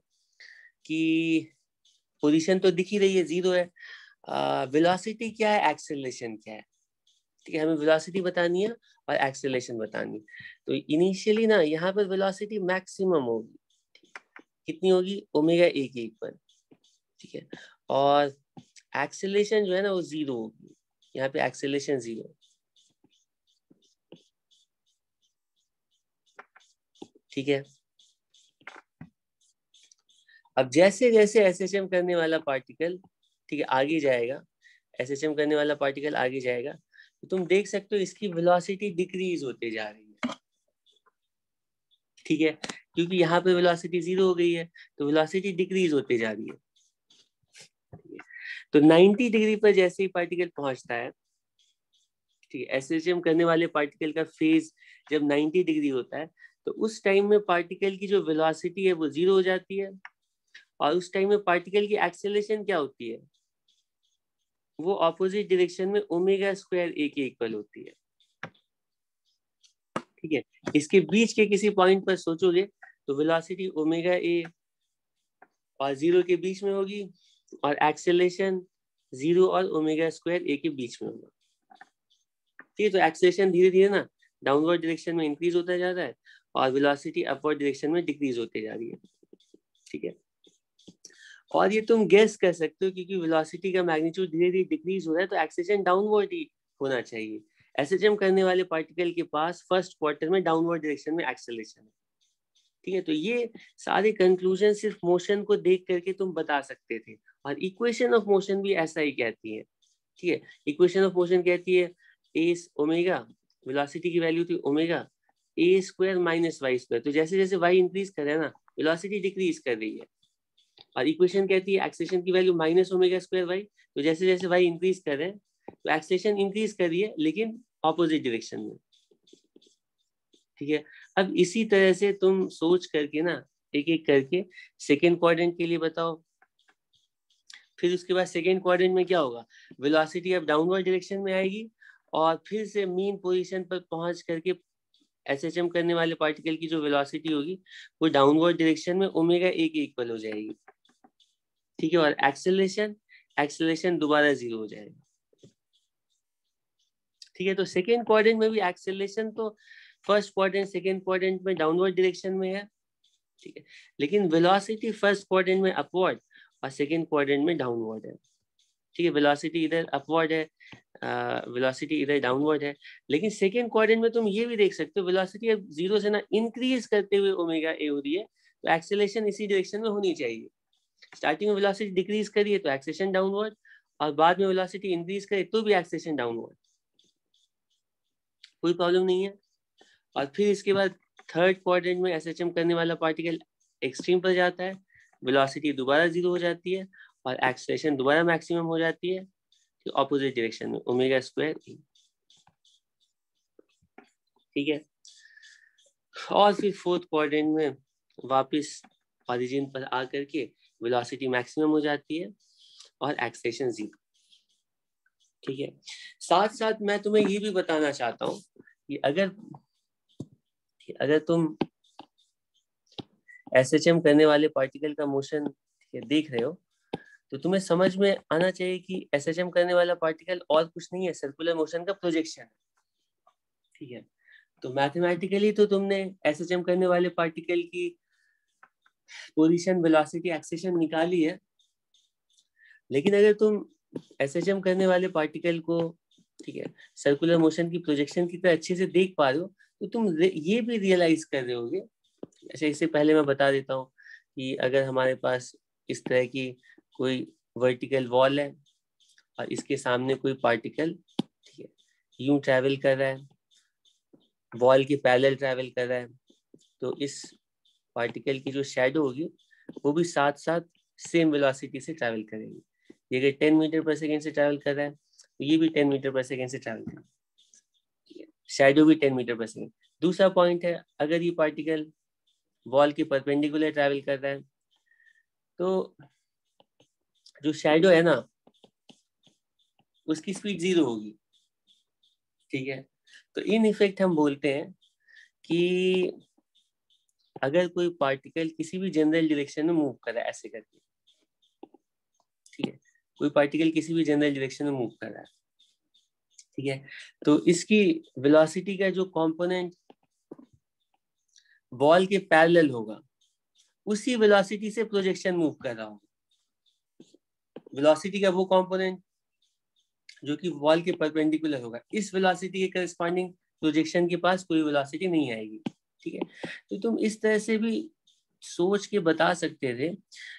कि पोजीशन तो दिख ही रही है, 0 है, वेलोसिटी क्या है, एक्सेलरेशन क्या है, ठीक है, हमें वेलोसिटी बतानी है और एक्सेलरेशन बतानी है। तो इनिशियली ना यहाँ पर वेलोसिटी मैक्सिमम होगी, कितनी होगी, ओमेगा ए के इक्वल, ठीक है, और एक्सेलरेशन जो है ना वो 0 होगी, यहाँ पे एक्सेलरेशन 0, ठीक है। अब जैसे जैसे एसएचएम करने वाला पार्टिकल, ठीक है, आगे जाएगा, एसएचएम करने वाला पार्टिकल आगे जाएगा, तो तुम देख सकते हो इसकी वेलोसिटी डिक्रीज होते जा रही है, ठीक है, क्योंकि यहाँ पे वेलोसिटी 0 हो गई है तो वेलोसिटी डिक्रीज होते जा रही है। तो 90 डिग्री पर जैसे ही पार्टिकल पहुंचता है, ठीक है, एसएचएम करने वाले पार्टिकल का फेज जब 90 डिग्री होता है तो उस टाइम में पार्टिकल की जो वेलोसिटी है वो 0 हो जाती है, और उस टाइम में पार्टिकल की एक्सेलरेशन क्या होती है, वो ऑपोजिट डायरेक्शन में ओमेगा स्क्वायर ए के इक्वल होती है, ठीक है। इसके बीच के किसी पॉइंट पर सोचोगे तो वेलोसिटी ओमेगा ए और 0 के बीच में होगी, और एक्सेलरेशन 0 और ओमेगा स्क्वायर ए के बीच में होगा, ठीक है। तो एक्सेलरेशन धीरे धीरे ना डाउनवर्ड डायरेक्शन में इंक्रीज होता जा रहा है और वेलोसिटी अपवर्ड डायरेक्शन में डिक्रीज होते जा रही है, ठीक है। और ये तुम गेस कर सकते हो क्योंकि वेलोसिटी का मैग्नीट्यूड धीरे धीरे डिक्रीज हो रहा है तो एक्सेलरेशन डाउनवर्ड ही होना चाहिए। एसएचएम करने वाले पार्टिकल के पास फर्स्ट क्वार्टर में डाउनवर्ड डायरेक्शन में एक्सेलरेशन है, ठीक है। तो ये सारे कंक्लूजन सिर्फ मोशन को देख करके तुम बता सकते थे, और इक्वेशन ऑफ मोशन भी ऐसा ही कहती है, ठीक है। इक्वेशन ऑफ मोशन कहती है ए ओमेगा, वेलोसिटी की वैल्यू थी omega A square minus Y square, तो जैसे जैसे वाई इंक्रीज कर रहा है ना वेलोसिटी डिक्रीज कर रही है, और इक्वेशन कहती है एक्सेलरेशन की value minus omega square Y, तो जैसे जैसे वाई इंक्रीज कर रहे हैं तो एक्सेलरेशन इंक्रीज कर रही है लेकिन ऑपोजिट डायरेक्शन में, ठीक है। अब इसी तरह से तुम सोच करके ना एक एक करके सेकेंड क्वाड्रेंट के लिए बताओ, फिर उसके बाद सेकेंड क्वाड्रेंट में क्या होगा, वेलोसिटी अब डाउनवर्ड डायरेक्शन में आएगी और फिर से मीन पोजीशन पर पहुंच करके एसएचएम करने वाले पार्टिकल की जो वेलोसिटी होगी वो डाउनवर्ड डायरेक्शन में ओमेगा ए के इक्वल हो जाएगी, ठीक है, और एक्सेलरेशन एक्सेलरेशन दोबारा 0 हो जाएगा, ठीक है। तो सेकेंड क्वाड्रेंट में भी एक्सेलरेशन तो फर्स्ट क्वाड्रेंट सेकेंड क्वाड्रेंट में डाउनवर्ड डायरेक्शन में है, ठीक है, लेकिन वेलोसिटी फर्स्ट क्वाड्रेंट में अपवर्ड और सेकेंड क्वाड्रेंट में डाउनवर्ड है, ठीक है। वेलोसिटी इधर अपवर्ड है, वेलोसिटी इधर डाउनवर्ड है, लेकिन सेकेंड क्वाड्रेंट में तुम ये भी देख सकते हो वेलोसिटी अब 0 से ना इंक्रीज करते हुए ओमेगा ए हो रही है, तो एक्सेलरेशन इसी डायरेक्शन में होनी चाहिए। स्टार्टिंग में वेलोसिटी डिक्रीज करिए तो एक्सेलरेशन डाउनवर्ड, और बाद में वेलोसिटी इंक्रीज करे तो भी एक्सेलरेशन डाउनवर्ड, कोई प्रॉब्लम नहीं है। और फिर इसके बाद थर्ड क्वाड्रेंट में एसएचएम करने वाला पार्टिकल एक्सट्रीम पर जाता है, वेलोसिटी दोबारा 0 हो जाती है और एक्सेलरेशन दोबारा मैक्सिमम हो जाती है, ऑपोजिट डायरेक्शन में ओमेगा स्क्वायर ई, ठीक है। और फिर फोर्थ क्वाड्रेंट में वापस ओरिजिन पर आकर के वेलोसिटी मैक्सिमम हो जाती है और एक्सेलरेशन 0, ठीक है। साथ साथ मैं तुम्हें ये भी बताना चाहता हूँ कि अगर तुम एसएचएम करने वाले पार्टिकल का मोशन देख रहे हो तो तुम्हें समझ में आना चाहिए कि एसएचएम करने वाला पार्टिकल और कुछ नहीं है, सर्कुलर मोशन का प्रोजेक्शन है, ठीक है। तो मैथमेटिकली तो तुमने एसएचएम करने वाले पार्टिकल की पोजीशन, वेलोसिटी, एक्सेलरेशन निकाली है, लेकिन अगर तुम एसएचएम करने वाले पार्टिकल को, ठीक है, सर्कुलर मोशन की प्रोजेक्शन की तरह अच्छे से देख पा रहे हो, तो तुम ये भी रियलाइज कर रहे होगे। अच्छा, इससे पहले मैं बता देता हूँ कि अगर हमारे पास इस तरह की कोई वर्टिकल वॉल है और इसके सामने कोई पार्टिकल, ठीक है, यूं ट्रैवल कर रहा है, वॉल के पैरेलल ट्रैवल कर रहा है, तो इस पार्टिकल की जो शैडो होगी वो भी साथ साथ सेम वेलोसिटी से ट्रैवल करेगी। ये अगर 10 मीटर पर सेकेंड से ट्रैवल कर रहा है तो ये भी 10 मीटर पर सेकेंड से ट्रैवल करेगा, शैडो भी 10 मीटर पर सेकेंड। दूसरा पॉइंट है, अगर ये पार्टिकल वॉल के परपेंडिकुलर ट्रैवल कर रहा है तो जो शैडो है ना उसकी स्पीड 0 होगी, ठीक है। तो इन इफेक्ट हम बोलते हैं कि अगर कोई पार्टिकल किसी भी जनरल डायरेक्शन में मूव कर रहा है ऐसे करके, ठीक है, कोई पार्टिकल किसी भी जनरल डायरेक्शन में मूव कर रहा है, ठीक है, तो इसकी वेलोसिटी का जो कंपोनेंट वॉल के पैरेलल होगा उसी वेलोसिटी से प्रोजेक्शन मूव कर रहा होगा। वेलोसिटी का वो कंपोनेंट जो कि वॉल के परपेंडिकुलर होगा, इस वेलोसिटी के करस्पॉन्डिंग प्रोजेक्शन के पास कोई वेलोसिटी नहीं आएगी, ठीक है। तो तुम इस तरह से भी सोच के बता सकते थे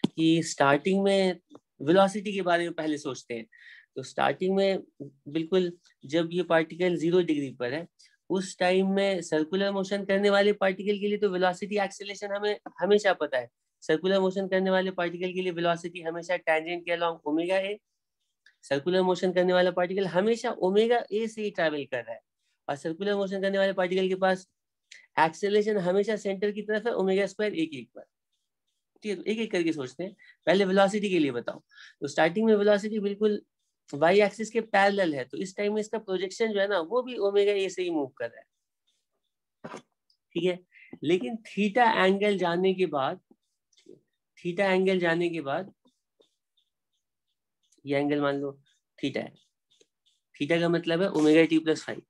कि स्टार्टिंग में वेलोसिटी के बारे में पहले सोचते हैं, तो स्टार्टिंग में बिल्कुल जब ये पार्टिकल 0 डिग्री पर है उस टाइम में सर्कुलर मोशन करने वाले पार्टिकल के लिए तो वेलोसिटी एक्सेलरेशन हमें हमेशा पता है। सर्कुलर मोशन करने वाले पार्टिकल के लिए वेलोसिटी हमेशा टेंजेंट के along omega A, circular motion करने वाला पार्टिकल हमेशा ओमेगा ए से ही ट्रैवल कर रहा है, और सर्कुलर मोशन करने वाले पार्टिकल के पास एक्सेलरेशन हमेशा सेंटर की तरफ है, ओमेगा स्क्वायर एक एक पर। ठीक है, एक एक करके सोचते हैं। पहले वेलोसिटी के लिए बताओ, तो स्टार्टिंग में वेलोसिटी बिल्कुल वाई एक्सिस के पैरेलल है, तो इस टाइम में इसका प्रोजेक्शन जो है ना वो भी ओमेगा ए से ही मूव कर रहा है, ठीक है। लेकिन थीटा एंगल जाने के बाद, थीटा एंगल जाने के बाद ये एंगल मान लो थीटा है, थीटा का मतलब है ओमेगा टी प्लस 5,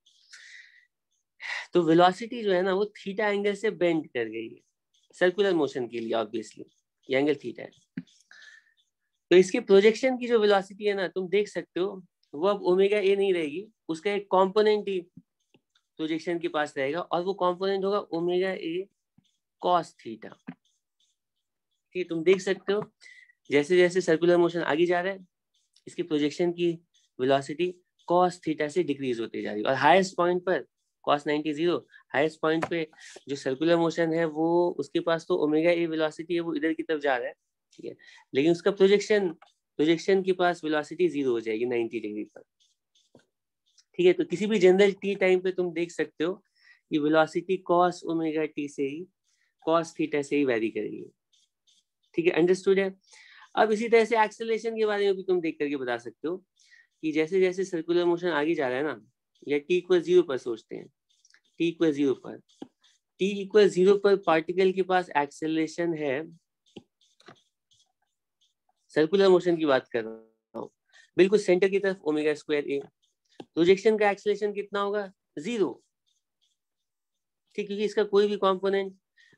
तो वेलोसिटी जो है ना वो थीटा एंगल से बेंड कर गई है सर्कुलर मोशन के लिए, ऑब्वियसली ये एंगल थीटा है। तो इसके प्रोजेक्शन की जो वेलोसिटी है ना तुम देख सकते हो वो अब ओमेगा ए नहीं रहेगी, उसका एक कंपोनेंट ही प्रोजेक्शन के पास रहेगा और वो कंपोनेंट होगा ओमेगा ए कॉस थीटा। ठीक, तुम देख सकते हो जैसे जैसे सर्कुलर मोशन आगे जा रहा है इसकी प्रोजेक्शन की वेलोसिटी कॉस थीटा से डिक्रीज होती जा रही है, और हाईएस्ट पॉइंट पर cos 90 0, हाईएस्ट पॉइंट पे जो सर्कुलर मोशन है वो उसके पास तो ओमेगा ए वेलोसिटी है, वो इधर की तरफ जा रहा है, ठीक है, लेकिन उसका प्रोजेक्शन के पास वेलोसिटी 0 हो जाएगी 90 डिग्री पर, ठीक है। तो किसी भी जनरल टी टाइम पे तुम देख सकते हो कि वेलोसिटी cos ओमेगा टी से ही cos थीटा से ही वेरी करेगी, ठीक है, अंडरस्टूड है। अब इसी तरह से एक्सेलरेशन के बारे में भी तुम देख करके बता सकते हो कि जैसे जैसे सर्कुलर मोशन आगे जा रहा है ना, या टी इक्वल 0 पर सोचते हैं, टी इक्वल 0 पर, टी इक्वल 0 पर पार्टिकल के पास एक्सेलरेशन है, सर्कुलर मोशन की बात कर रहा हूँ, बिल्कुल सेंटर की तरफ ओमेगा स्क्वायर ए, प्रोजेक्शन का एक्सेलरेशन कितना होगा 0, ठीक, क्योंकि इसका कोई भी कंपोनेंट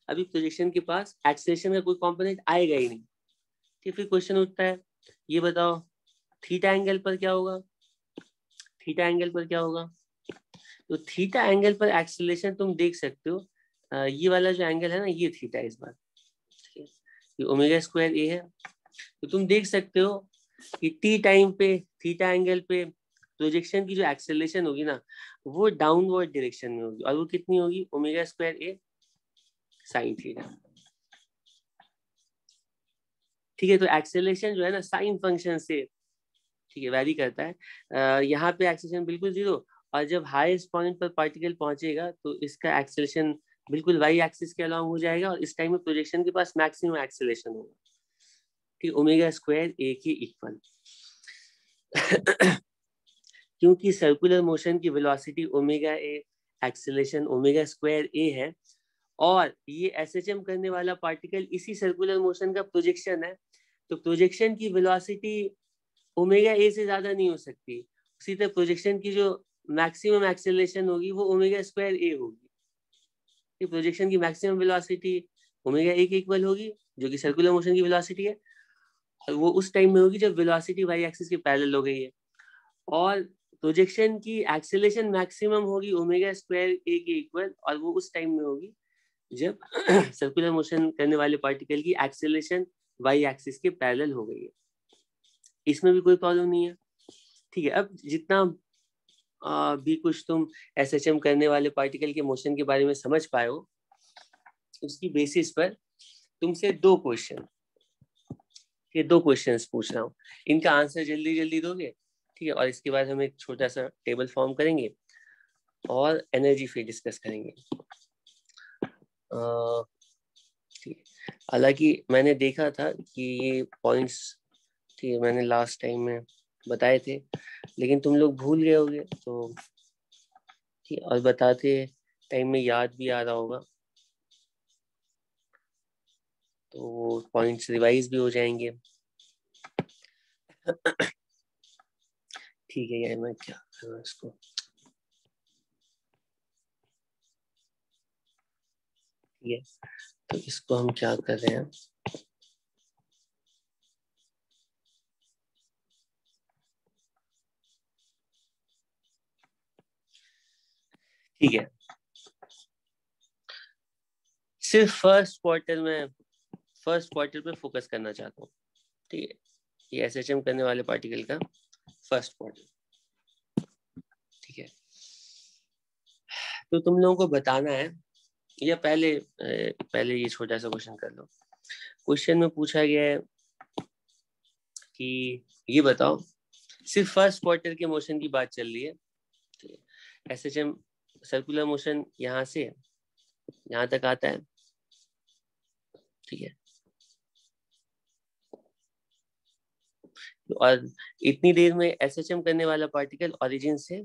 अभी प्रोजेक्शन के पास एक्सेलरेशन का कोई कंपोनेंट आएगा ही नहीं, ठीक। फिर क्वेश्चन उठता है ये बताओ थीटा एंगल पर क्या होगा, थीटा एंगल पर क्या होगा, तो थीटा एंगल पर एक्सेलरेशन तुम देख सकते हो, ये वाला जो एंगल है ना ये थीटा है इस बार, ये ओमेगा स्क्वायर ए है, तो तुम देख सकते हो कि टी टाइम पे थीटा एंगल पे प्रोजेक्शन की जो एक्सेलरेशन होगी ना वो डाउनवर्ड डायरेक्शन में होगी, और वो कितनी होगी omega square A sine theta, ठीक है। तो एक्सेलरेशन जो है ना साइन फंक्शन से, ठीक है, वैरी करता है, यहाँ पे एक्सेलरेशन बिल्कुल 0, और जब हाईएस्ट पॉइंट पर पार्टिकल पहुंचेगा तो इसका एक्सेलरेशन बिल्कुल वाई एक्सिस के अलाउंग हो जाएगा, और इस टाइम में प्रोजेक्शन के पास मैक्सिमम एक्सेलरेशन होगा, ठीक, ओमेगा स्क्वायर ए के इक्वल। क्योंकि सर्कुलर मोशन की velocity omega A, acceleration omega square A है, और ये एसएचएम करने वाला पार्टिकल इसी सर्कुलर मोशन का प्रोजेक्शन है, तो प्रोजेक्शन की वेलोसिटी ओमेगा ए से ज्यादा नहीं हो सकती, उसी तरह प्रोजेक्शन की जो मैक्सिमम एक्सेलरेशन होगी वो ओमेगा स्क्वायर ए होगी, प्रोजेक्शन की मैक्सिमम वेलोसिटी ओमेगा ए के इक्वल होगी जो कि सर्कुलर मोशन की वेलोसिटी है, वो उस टाइम में होगी जब वेलोसिटी वाई एक्सिस के पैरेलल हो गई है, और प्रोजेक्शन की एक्सेलरेशन मैक्सिमम होगी ओमेगा स्क्वायर ए के इक्वल, और वो उस टाइम में होगी जब सर्कुलर मोशन करने वाले पार्टिकल की एक्सेलरेशन वाई एक्सिस के पैरेलल हो गई है। इसमें भी कोई प्रॉब्लम नहीं है, ठीक है। अब जितना भी कुछ तुम एसएचएम करने वाले पार्टिकल के मोशन के बारे में समझ पाए हो, उसकी बेसिस पर तुमसे दो क्वेश्चंस पूछ रहा हूँ, इनका आंसर जल्दी जल्दी दोगे, ठीक है। और इसके बाद हम एक छोटा सा टेबल फॉर्म करेंगे और एनर्जी फील्ड डिस्कस करेंगे। हालांकि मैंने देखा था कि ये पॉइंट्स, ठीक है, मैंने लास्ट टाइम में बताए थे, लेकिन तुम लोग भूल गए होगे, तो ठीक, और बताते टाइम में याद भी आ रहा होगा, तो वो पॉइंट्स रिवाइज भी हो जाएंगे। ठीक है, यार मैं क्या करूँ इसको, ठीक है, तो इसको हम क्या कर रहे हैं, ठीक है, सिर्फ फर्स्ट क्वार्टर पे फोकस करना चाहता हूँ, ठीक है। ये एसएचएम करने वाले पार्टिकल का फर्स्ट क्वार्टर, ठीक है। तो तुम लोगों को बताना है, या पहले ये छोटा सा क्वेश्चन कर लो। क्वेश्चन में पूछा गया है कि ये बताओ, सिर्फ फर्स्ट क्वार्टर के मोशन की बात चल रही है, एसएचएम सर्कुलर मोशन यहाँ से यहाँ तक आता है, ठीक है। और इतनी देर में एसएचएम करने वाला पार्टिकल ओरिजिन से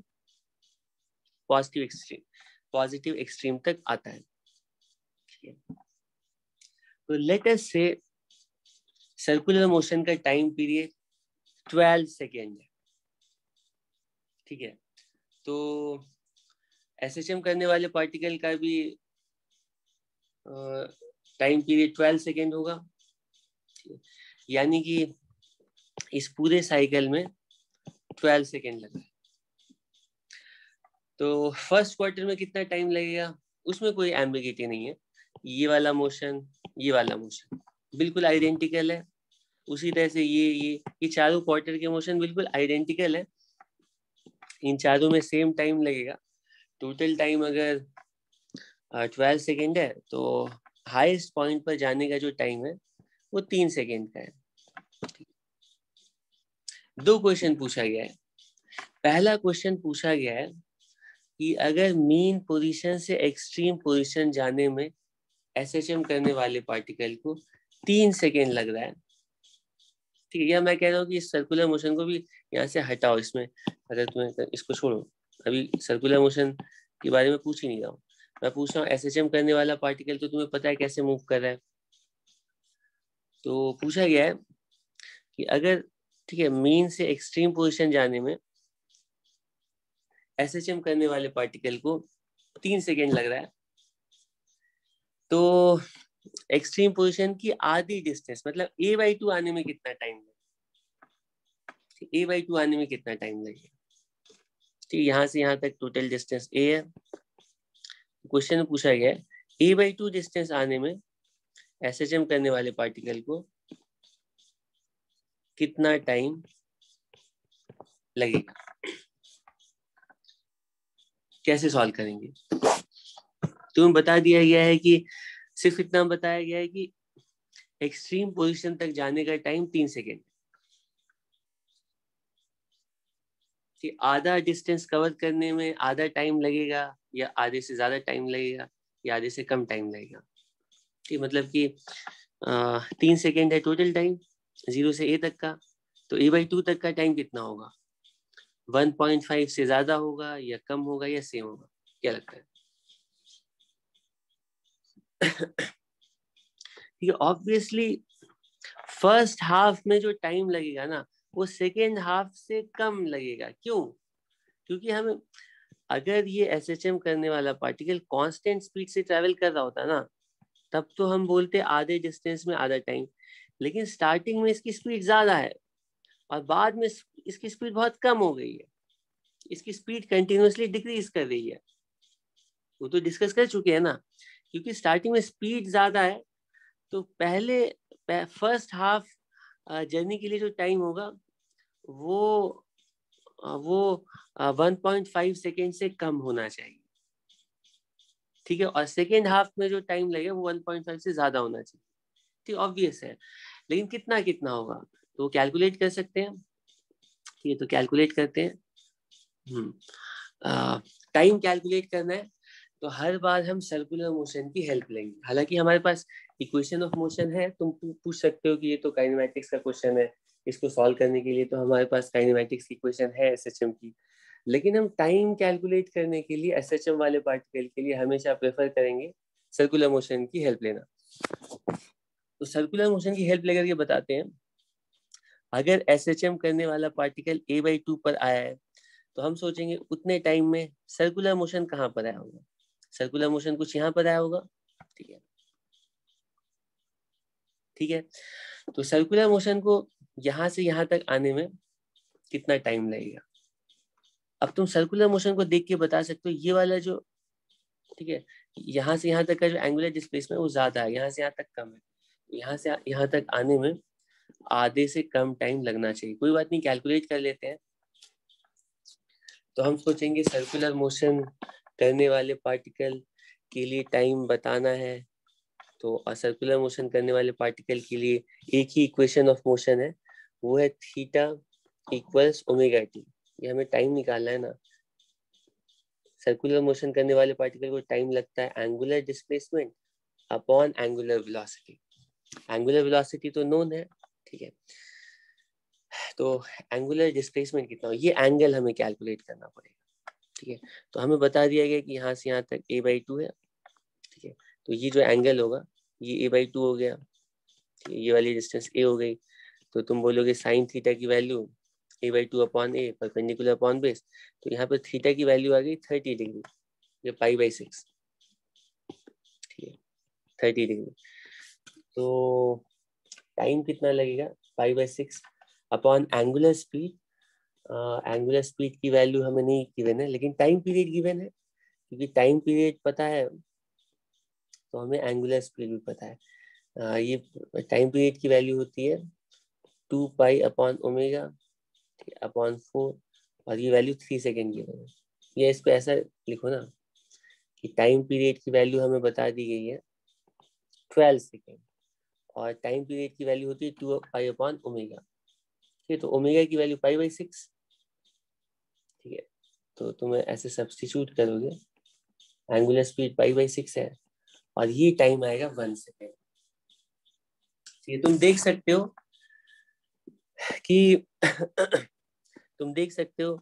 पॉजिटिव एक्सट्रीम तक आता है, ठीक है। तो लेट अस से सर्कुलर मोशन का टाइम पीरियड 12 सेकेंड है, ठीक है। तो एसएचएम करने वाले पार्टिकल का भी टाइम पीरियड 12 सेकेंड होगा, यानी कि इस पूरे साइकिल में 12 सेकेंड लगा। तो फर्स्ट क्वार्टर में कितना टाइम लगेगा, उसमें कोई एम्बिगिटी नहीं है, ये वाला मोशन बिल्कुल आइडेंटिकल है, उसी तरह से ये चारों क्वार्टर के मोशन बिल्कुल आइडेंटिकल है, इन चारों में सेम टाइम लगेगा। टोटल टाइम अगर 12 सेकेंड है, तो हाईएस्ट पॉइंट पर जाने का जो टाइम है वो 3 सेकेंड का है। दो क्वेश्चन पूछा गया है। पहला क्वेश्चन पूछा गया है कि अगर मीन पोजीशन से एक्सट्रीम पोजीशन जाने में एसएचएम करने वाले पार्टिकल को 3 सेकेंड लग रहा है, ठीक है, या मैं कह रहा हूँ कि इस सर्कुलर मोशन को भी यहाँ से हटाओ, इसमें अगर तुम्हें इसको छोड़ो, अभी सर्कुलर मोशन के बारे में पूछ ही नहीं रहा हूँ, मैं पूछ रहा हूँ एसएचएम करने वाला पार्टिकल तो तुम्हें पता है कैसे मूव कर रहा है। तो पूछा गया है कि अगर, ठीक है, मीन से एक्सट्रीम पोजीशन जाने में एसएचएम करने वाले पार्टिकल को 3 सेकेंड लग रहा है, तो एक्सट्रीम पोजीशन की आधी डिस्टेंस मतलब a/2 आने में कितना टाइम लगेगा, a/2 आने में कितना टाइम लगेगा, ठीक, यहाँ से यहाँ तक टोटल डिस्टेंस a है। क्वेश्चन में पूछा गया है a/2 डिस्टेंस आने में एसएचएम करने वाले पार्टिकल को कितना टाइम लगेगा, कैसे सॉल्व करेंगे। तुम्हें बता दिया गया है कि सिर्फ इतना बताया गया है कि एक्सट्रीम पोजीशन तक जाने का टाइम 3 सेकेंड, कि आधा डिस्टेंस कवर करने में आधा टाइम लगेगा, या आधे से ज्यादा टाइम लगेगा, या आधे से कम टाइम लगेगा, ठीक, मतलब कि 3 सेकेंड है टोटल टाइम 0 से a तक का, तो a/2 तक का टाइम कितना होगा, 1.5 से ज्यादा होगा या कम होगा या सेम होगा, क्या लगता है। ठीक है, ऑब्वियसली फर्स्ट हाफ में जो टाइम लगेगा ना, वो सेकेंड हाफ से कम लगेगा। क्यों, क्योंकि हमें, अगर ये एसएचएम करने वाला पार्टिकल कांस्टेंट स्पीड से ट्रेवल कर रहा होता ना, तब तो हम बोलते आधे डिस्टेंस में आधा टाइम, लेकिन स्टार्टिंग में इसकी स्पीड ज्यादा है और बाद में इसकी स्पीड बहुत कम हो गई है, इसकी स्पीड कंटिन्यूअसली डिक्रीज कर रही है। वो तो डिस्कस कर चुके हैं ना, क्योंकि स्टार्टिंग में स्पीड ज्यादा है तो पहले फर्स्ट हाफ जर्नी के लिए जो टाइम होगा वो 1.5 सेकेंड से कम होना चाहिए, ठीक है, और सेकेंड हाफ में जो टाइम लगेगा वो 1.5 से ज्यादा होना चाहिए, ठीक, ऑब्वियस है। लेकिन कितना कितना होगा तो कैलकुलेट कर सकते हैं, ठीक है, तो कैलकुलेट करते हैं। टाइम कैलकुलेट करना है तो हर बार हम सर्कुलर मोशन की हेल्प लेंगे। हालांकि हमारे पास इक्वेशन ऑफ मोशन है, तुम पूछ सकते हो कि ये तो काइनेमैटिक्स का क्वेश्चन है, इसको सॉल्व करने के लिए तो हमारे पास काइनेमैटिक्स की इक्वेशन है एसएचएम की, लेकिन हम टाइम कैलकुलेट करने के लिए एसएचएम वाले पार्टिकल के लिए हमेशा प्रेफर करेंगे सर्कुलर मोशन की हेल्प लेना। तो सर्कुलर मोशन की हेल्प लेकर के बताते हैं, अगर एसएचएम करने वाला पार्टिकल a/2 पर आया है तो हम सोचेंगे उतने टाइम में सर्कुलर मोशन कहाँ पर आया होगा, सर्कुलर मोशन कुछ यहाँ पर आया होगा, ठीक है, ठीक है। तो सर्कुलर मोशन को यहाँ से यहाँ तक आने में कितना टाइम लगेगा। अब तुम सर्कुलर मोशन को देख के बता सकते हो ये वाला जो, ठीक है, यहाँ से यहाँ तक का जो एंगुलर डिस्प्लेसमेंट वो ज्यादा है, यहाँ से यहाँ तक कम है, यहाँ से यहाँ तक आने में आधे से कम टाइम लगना चाहिए। कोई बात नहीं, कैलकुलेट कर लेते हैं। तो हम सोचेंगे सर्कुलर मोशन करने वाले पार्टिकल के लिए टाइम बताना है, तो सर्कुलर मोशन करने वाले पार्टिकल के लिए एक ही इक्वेशन ऑफ मोशन है, वो है थीटा इक्वल्स ओमेगा टी। ये हमें टाइम निकालना है ना। सर्कुलर मोशन करने वाले पार्टिकल को टाइम लगता है angular displacement upon angular velocity. Angular velocity तो नोन है, ठीक है, तो एंगुलर डिस्प्लेसमेंट कितना हो ये एंगल हमें कैलकुलेट करना पड़ेगा, ठीक है। तो हमें बता दिया गया कि यहाँ से यहाँ तक a/2 है, ठीक है, तो ये जो एंगल होगा ये a/2 हो गया, ठीक है, ये वाली डिस्टेंस a हो गई। तो तुम बोलोगे साइन थीटा की value a/2 upon a perpendicular upon base, तो यहाँ पर थीटा की वैल्यू आ गई 30 डिग्री, ये π/6, ठीक है, 30 डिग्री। तो टाइम कितना लगेगा π/6 upon angular speed. Angular speed की वैल्यू हमें नहीं गिवन है, लेकिन टाइम पीरियड गिवन है, क्योंकि टाइम पीरियड पता है तो हमें एंगुलर स्पीड भी पता है। ये टाइम पीरियड की वैल्यू होती है 2 पाई ओमेगा अपॉन 4, और ये वैल्यू 3 सेकेंड की है। ये इसको ऐसा लिखो ना कि टाइम पीरियड की वैल्यू हमें बता दी गई है 12 सेकेंड, और टाइम पीरियड की वैल्यू होती है 2 पाई ओमेगा, ठीक है, तो ओमेगा की वैल्यू π/6, ठीक है, तो तुम्हें ऐसे सब्स्टिट्यूट करोगे, एंगुलर स्पीड π/6 है और ये टाइम आएगा 1 सेकेंड। ठीक है, तुम देख सकते हो कि तुम देख सकते हो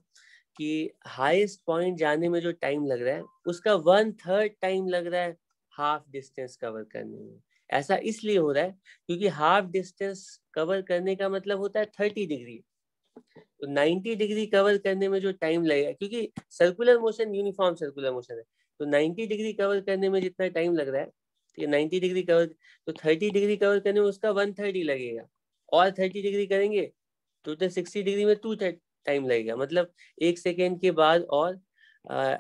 कि हाईएस्ट पॉइंट जाने में जो टाइम लग रहा है उसका 1/3 टाइम लग रहा है हाफ डिस्टेंस कवर करने में। ऐसा इसलिए हो रहा है क्योंकि हाफ डिस्टेंस कवर करने का मतलब होता है 30 डिग्री, तो 90 डिग्री कवर करने में जो टाइम लगेगा, क्योंकि circular motion uniform circular motion है, तो 90 डिग्री कवर करने में जितना टाइम लग रहा है, ठीक है, 90 डिग्री कवर, तो 30 डिग्री कवर करने में उसका 1/3 ही लगेगा, और 30 डिग्री करेंगे टोटल 60 डिग्री में 2 टाइम लगेगा, मतलब 1 सेकेंड के बाद और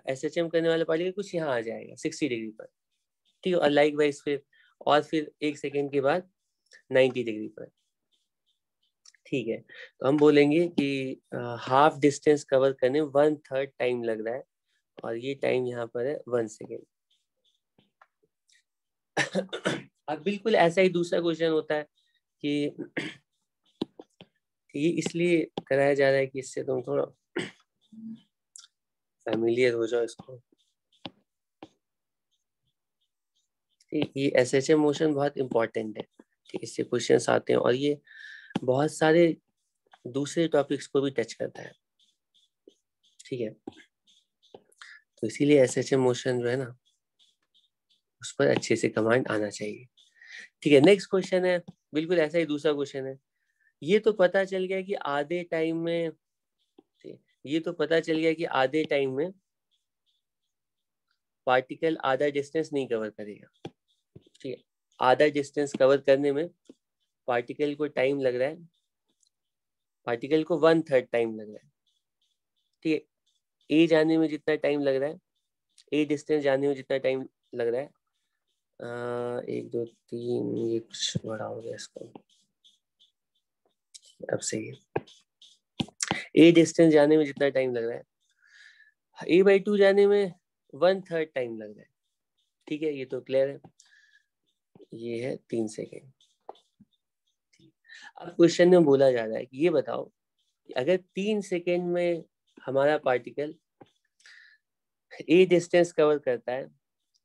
एसएचएम करने वाले पार्टिकल कुछ यहाँ आ जाएगा 60 डिग्री पर, ठीक है, और लाइक वाइज फिर 1 सेकेंड के बाद 90 डिग्री पर, ठीक है। तो हम बोलेंगे कि हाफ डिस्टेंस कवर करने 1/3 टाइम लग रहा है, और ये टाइम यहाँ पर है 1 सेकेंड। अब बिल्कुल ऐसा ही दूसरा क्वेश्चन होता है कि ये इसलिए कराया जा रहा है कि इससे तुम थोड़ा फैमिलियर हो जाओ इसको। ये एसएचएम मोशन बहुत इंपॉर्टेंट है, ठीक, इससे क्वेश्चंस आते हैं और ये बहुत सारे दूसरे टॉपिक्स को भी टच करता है, ठीक है, तो इसीलिए एसएचएम मोशन जो है ना उस पर अच्छे से कमांड आना चाहिए, ठीक है। नेक्स्ट क्वेश्चन है बिल्कुल ऐसा ही दूसरा क्वेश्चन है। ये तो पता चल गया कि आधे टाइम में, ये तो पता चल गया कि आधे टाइम में पार्टिकल आधा डिस्टेंस नहीं कवर करेगा, ठीक है, आधा डिस्टेंस कवर करने में पार्टिकल को टाइम लग रहा है, पार्टिकल को 1/3 टाइम लग रहा है, ठीक है। ए जाने में जितना टाइम लग रहा है, ए डिस्टेंस जाने में जितना टाइम लग रहा है, 1 2 3, ये कुछ बड़ा हो गया इसको, अब सही है। ए डिस्टेंस जाने में जितना टाइम लग रहा है, a/2 जाने में 1/3 टाइम लग रहा है, ठीक है, ये तो क्लियर है। ये है 3 सेकेंड। अब क्वेश्चन में बोला जा रहा है कि ये बताओ कि अगर 3 सेकेंड में हमारा पार्टिकल ए डिस्टेंस कवर करता है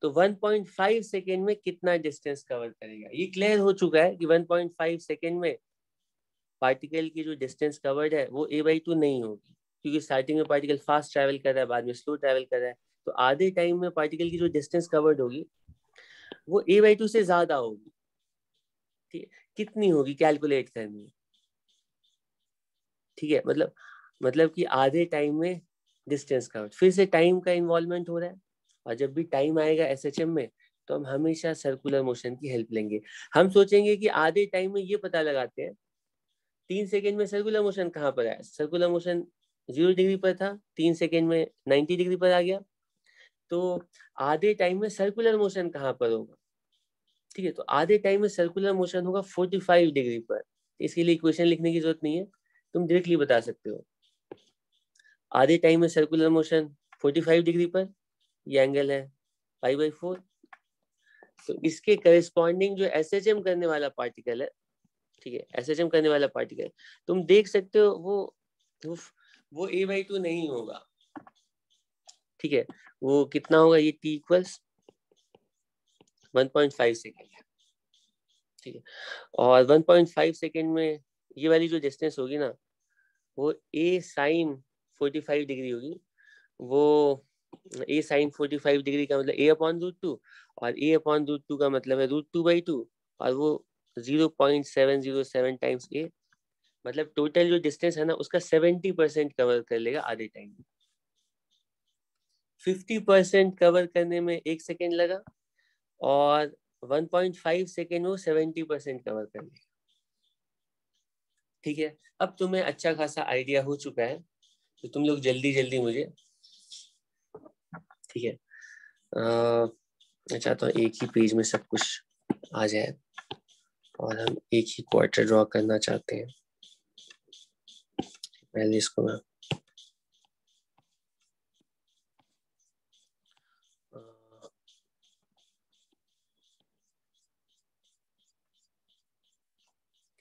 तो 1.5 सेकेंड में कितना डिस्टेंस कवर करेगा। ये क्लियर हो चुका है कि 1.5 सेकेंड में पार्टिकल की जो डिस्टेंस कवर्ड है वो a/2 नहीं होगी, क्योंकि स्टार्टिंग में पार्टिकल फास्ट ट्रैवल कर रहा है, बाद में स्लो ट्रैवल कर रहा है, तो आधे टाइम में पार्टिकल की जो डिस्टेंस कवर्ड होगी वो a/2 से ज्यादा होगी, ठीक है। कितनी होगी कैलकुलेट करनी है, ठीक है, मतलब कि आधे टाइम में डिस्टेंस कवर्ड। फिर से टाइम का इन्वॉल्वमेंट हो रहा है, और जब भी टाइम आएगा एसएचएम में तो हम हमेशा सर्कुलर मोशन की हेल्प लेंगे। हम सोचेंगे कि आधे टाइम में ये पता लगाते हैं 3 सेकेंड में सर्कुलर मोशन कहाँ पर है। सर्कुलर मोशन 0 डिग्री पर था, 3 सेकेंड में 90 डिग्री पर आ गया, तो आधे टाइम में सर्कुलर मोशन कहाँ पर होगा, ठीक है। तो आधे टाइम में सर्कुलर मोशन होगा 45 डिग्री पर। इसके लिए इक्वेशन लिखने की जरूरत नहीं है, तुम डायरेक्टली बता सकते हो। आधे टाइम में सर्कुलर मोशन 45 डिग्री पर, ये एंगल है π/4। तो इसके करेस्पॉन्डिंग जो एसएचएम करने वाला पार्टिकल है, ठीक है, एसएचएम करने वाला पार्टिकल तुम देख सकते हो वो a/2 नहीं होगा, ठीक है। वो कितना होगा, ये t इक्वल्स 1.5 सेकेंड, ठीक है। और 1.5 सेकेंड में ये वाली जो डिस्टेंस होगी ना वो a sin 45 डिग्री होगी। वो a sin 45 डिग्री का मतलब a/√2, और a/√2 का मतलब है √2/2, और वो 0.707 टाइम्स a, मतलब टोटल जो डिस्टेंस है ना उसका 70% कवर कर लेगा आधे टाइम में। 50% कवर करने में 1 सेकेंड लगा, और 1.5 सेकेंड वो 70% कवर कर लेगा, ठीक है। अब तुम्हें अच्छा खासा आइडिया हो चुका है, तो तुम लोग जल्दी जल्दी मुझे, ठीक है, मैं चाहता हूँ एक ही पेज में सब कुछ आ जाए, और हम एक ही क्वार्टर ड्रॉ करना चाहते हैं। पहले इसको मैं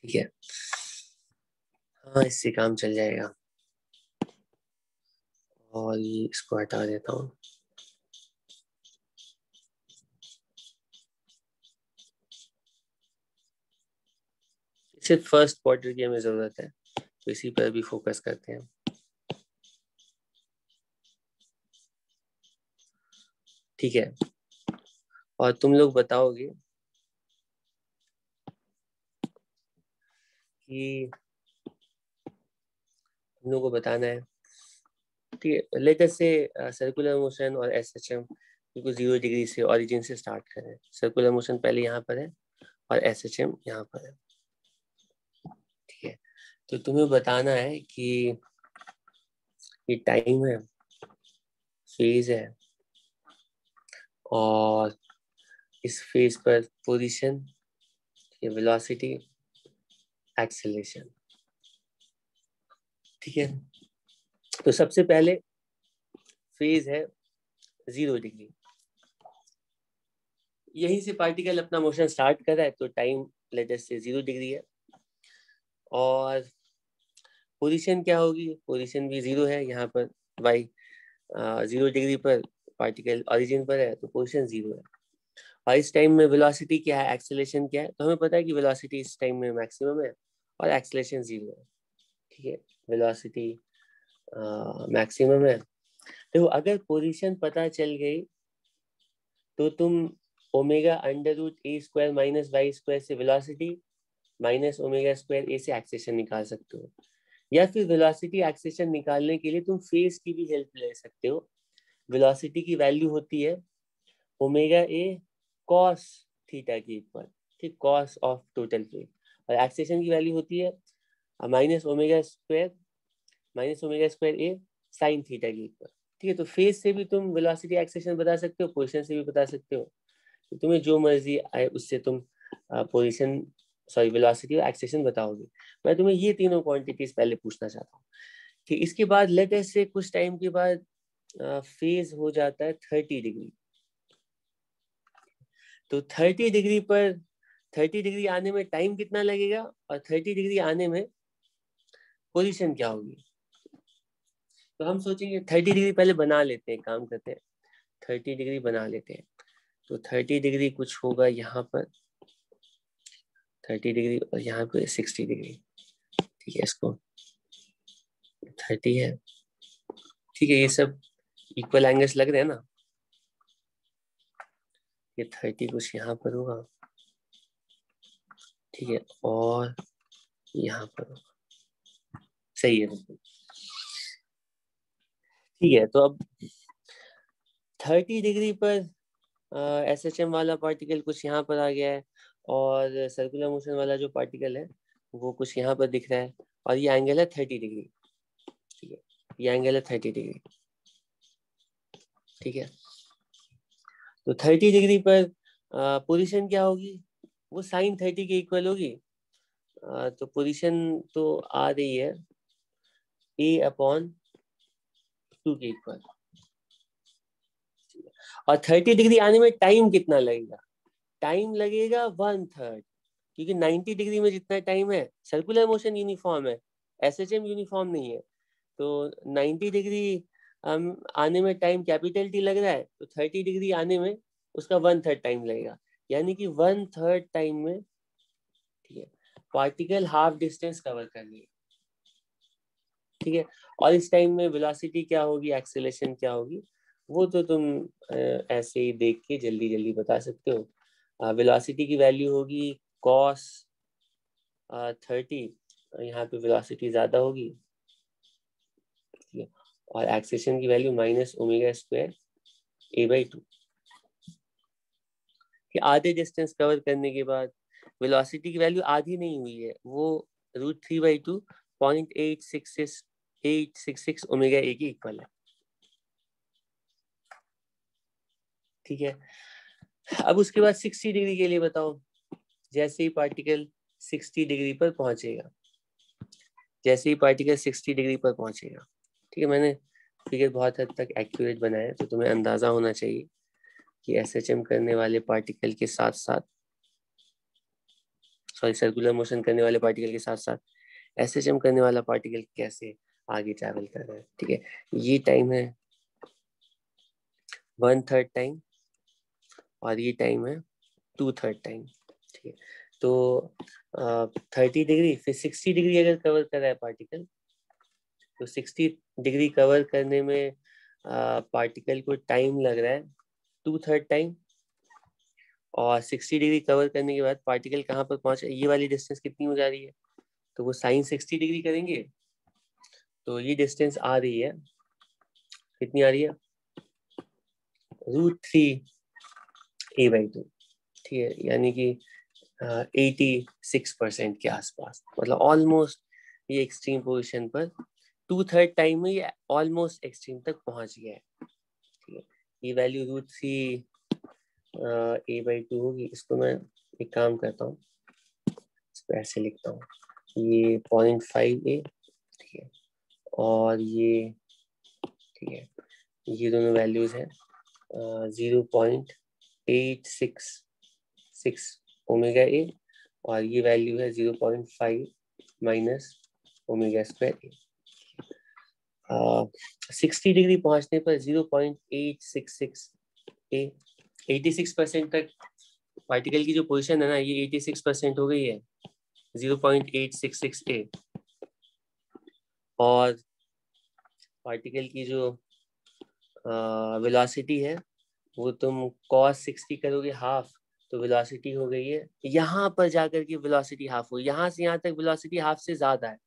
ठीक है, हाँ इससे काम चल जाएगा, और ये इसको हटा देता हूँ। सिर्फ फर्स्ट क्वार्टर की हमें जरूरत है, तो इसी पर भी फोकस करते हैं, ठीक है। और तुम लोग बताओगे कि तुम लोगों को बताना है, ठीक है। लेट अस से सर्कुलर मोशन और एसएचएम बिल्कुल 0 डिग्री से ओरिजिन से स्टार्ट करें। सर्कुलर मोशन पहले यहाँ पर है और एसएचएम यहाँ पर है, ठीक है। तो तुम्हें बताना है कि ये टाइम है, फेज है, और इस फेज पर पोजीशन, वेलोसिटी, एक्सेलरेशन, ठीक है। तो सबसे पहले फेज है 0 डिग्री, यहीं से पार्टिकल अपना मोशन स्टार्ट कर रहा है, तो टाइम लेट अस से 0 डिग्री है। और पोजीशन क्या होगी, पोजीशन भी 0 है, यहाँ पर y 0 डिग्री पर पार्टिकल ओरिजिन पर है, तो पोजीशन 0 है। और इस टाइम में वेलोसिटी क्या है, एक्सेलरेशन क्या है, तो हमें पता है कि वेलोसिटी इस टाइम में मैक्सिमम है और एक्सेलरेशन 0 है, ठीक है। वेलोसिटी मैक्सिमम है। तो अगर पोजीशन पता चल गई तो तुम ω√a² माइनस y² से वेलोसिटी माइनस ω² a से एक्सेलरेशन निकाल सकते हो, या फिर वेलोसिटी एक्सेलरेशन निकालने के लिए तुम फेज की भी हेल्प ले सकते हो। वेलोसिटी की वैल्यू होती है ω a cos थीटा के इक्वल, ठीक, कॉस ऑफ टोटल फेज। और एक्सेलेरेशन की वैल्यू होती है minus omega square A sine theta के इक्वल। ठीक है, तो फेज से भी तुम वेलोसिटी एक्सेलेरेशन बता सकते हो, पोजीशन से भी बता सकते हो, तो तुम्हें जो मर्जी आए उससे तुम पोजीशन वेलोसिटी और एक्सेलेरेशन बताओगे। मैं तुम्हें ये तीनों क्वांटिटीज पहले पूछना चाहता हूँ कि इसके बाद लेट अस से कुछ टाइम के बाद फेज हो जाता है 30 डिग्री। तो 30 डिग्री आने में टाइम कितना लगेगा और 30 डिग्री आने में पोजीशन क्या होगी। तो हम सोचेंगे 30 डिग्री पहले बना लेते हैं, काम करते हैं 30 डिग्री बना लेते हैं। तो 30 डिग्री कुछ होगा यहाँ पर 30 डिग्री और यहाँ पे 60 डिग्री। ठीक है, इसको 30 है। ठीक है, ये सब इक्वल एंगल्स लग रहे हैं ना। ये 30 कुछ यहाँ पर होगा, ठीक है, और यहाँ पर होगा। सही है। ठीक है, तो अब 30 डिग्री पर SHM वाला पार्टिकल कुछ यहाँ पर आ गया है और सर्कुलर मोशन वाला जो पार्टिकल है वो कुछ यहाँ पर दिख रहा है और ये एंगल है 30 डिग्री। ठीक है, ये एंगल है 30 डिग्री। ठीक है, तो 30 डिग्री पर पोजीशन क्या होगी, वो साइन 30 के इक्वल होगी। तो पोजीशन तो आ रही है A/2 के इक्वल। और 30 डिग्री आने में टाइम कितना लगेगा, टाइम लगेगा 1/3, क्योंकि 90 डिग्री में जितना टाइम है, सर्कुलर मोशन यूनिफॉर्म है, SHM यूनिफॉर्म नहीं है। तो 90 डिग्री आने में टाइम कैपिटल T लग रहा है, तो 30 डिग्री आने में उसका 1/3 टाइम लगेगा, यानी कि 1/3 टाइम में, ठीक है, पार्टिकल हाफ डिस्टेंस कवर कर लिए। ठीक है, और इस टाइम में वेलोसिटी क्या होगी, एक्सेलेरेशन क्या होगी, वो तो तुम ऐसे ही देख के जल्दी जल्दी बता सकते हो। वेलोसिटी की वैल्यू होगी cos 30, यहाँ पे वेलोसिटी ज्यादा होगी, ठीक है, और एक्सेलेरेशन की value minus omega square A/2। कि आधे डिस्टेंस कवर करने के बाद वेलोसिटी की वैल्यू आधी नहीं हुई है, वो √3/2 0.866 ओमेगा ए की इक्वल है। ठीक है, अब उसके बाद 60 डिग्री के लिए बताओ। जैसे ही पार्टिकल 60 डिग्री पर पहुंचेगा, जैसे ही पार्टिकल 60 डिग्री पर पहुंचेगा, ठीक है, मैंने फिगर बहुत हद तक एक्यूरेट बनाया है, तो तुम्हें अंदाजा होना चाहिए कि SHM करने वाले पार्टिकल के साथ साथ, सर्कुलर मोशन करने वाले पार्टिकल के साथ साथ SHM करने वाला पार्टिकल कैसे आगे ट्रैवल कर रहा है। ठीक है, ये टाइम है 1/3 टाइम और ये टाइम है 2/3 टाइम। ठीक है, तो 30 डिग्री फिर 60 डिग्री अगर कवर कर रहा है पार्टिकल, तो 60 डिग्री कवर करने में पार्टिकल को टाइम लग रहा है 2/3 टाइम, और 60 डिग्री कवर करने के बाद पार्टिकल कहाँ पर पहुंचे, ये वाली डिस्टेंस कितनी हो जा रही है, तो वो साइन 60 डिग्री करेंगे, तो ये डिस्टेंस आ रही है, कितनी आ रही है, √3A/2। ठीक है, यानी कि 86% के आसपास, मतलब ऑलमोस्ट ये एक्सट्रीम पोजीशन पर 2/3 टाइम में ये ऑलमोस्ट एक्सट्रीम तक पहुंच गया है। ठीक है, ये वैल्यू √3A/2 होगी। इसको मैं एक काम करता हूँ, इसको ऐसे लिखता हूँ, ये 0.5A, ठीक है, और ये, ठीक है, ये दोनों वैल्यूज हैं 0.866 ओमेगा ए, और ये वैल्यू है 0.5 माइनस ओमेगा स्क्वायर ए। 60 डिग्री पहुंचने पर 0.866 ए, 86% तक पार्टिकल की जो पोजीशन है ना, ये 86% हो गई है 0.866 ए, और पार्टिकल की जो वेलोसिटी है वो तुम cos 60 करोगे हाफ, तो वेलोसिटी हो गई है, यहाँ पर जाकर के वेलोसिटी हाफ हुई, यहाँ से यहाँ तक वेलोसिटी हाफ से ज्यादा है,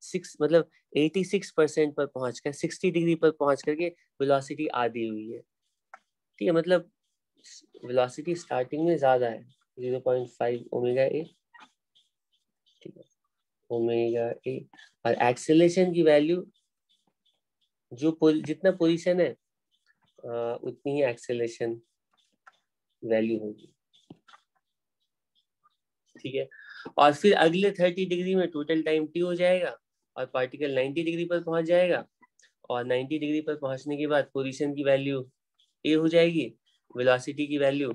6 मतलब 86% पर पहुंच कर 60 डिग्री पर पहुंच करके वेलोसिटी आधी हुई है। ठीक है, मतलब वेलोसिटी स्टार्टिंग में ज्यादा है 0.5 ओमेगा ए, ठीक है, ओमेगा ए, और एक्सेलरेशन की वैल्यू जो जितना पोजीशन है उतनी ही एक्सेलरेशन वैल्यू होगी। ठीक है, और फिर अगले 30 डिग्री में टोटल टाइम टी हो जाएगा और पार्टिकल 90 डिग्री पर पहुंच जाएगा, और 90 डिग्री पर पहुंचने के बाद पोजीशन की वैल्यू ए हो जाएगी, वेलोसिटी की वैल्यू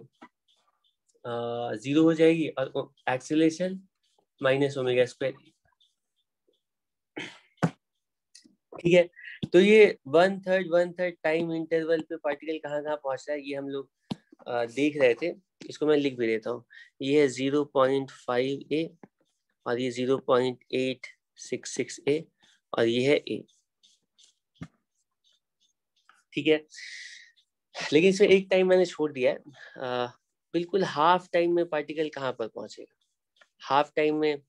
0 हो जाएगी, और एक्सेलरेशन माइनस ओमेगा स्क्वायर। ठीक है, तो ये 1/3 टाइम इंटरवल पे पार्टिकल कहाँ कहाँ पहुंच रहा है ये हम लोग देख रहे थे। इसको मैं लिख भी देता हूँ, ये है 0.5 ए, और ये 0.866 ए, और ये है ए। ठीक है, लेकिन इसमें एक टाइम मैंने छोड़ दिया है, बिल्कुल हाफ टाइम में पार्टिकल कहाँ पर पहुंचेगा। हाफ टाइम में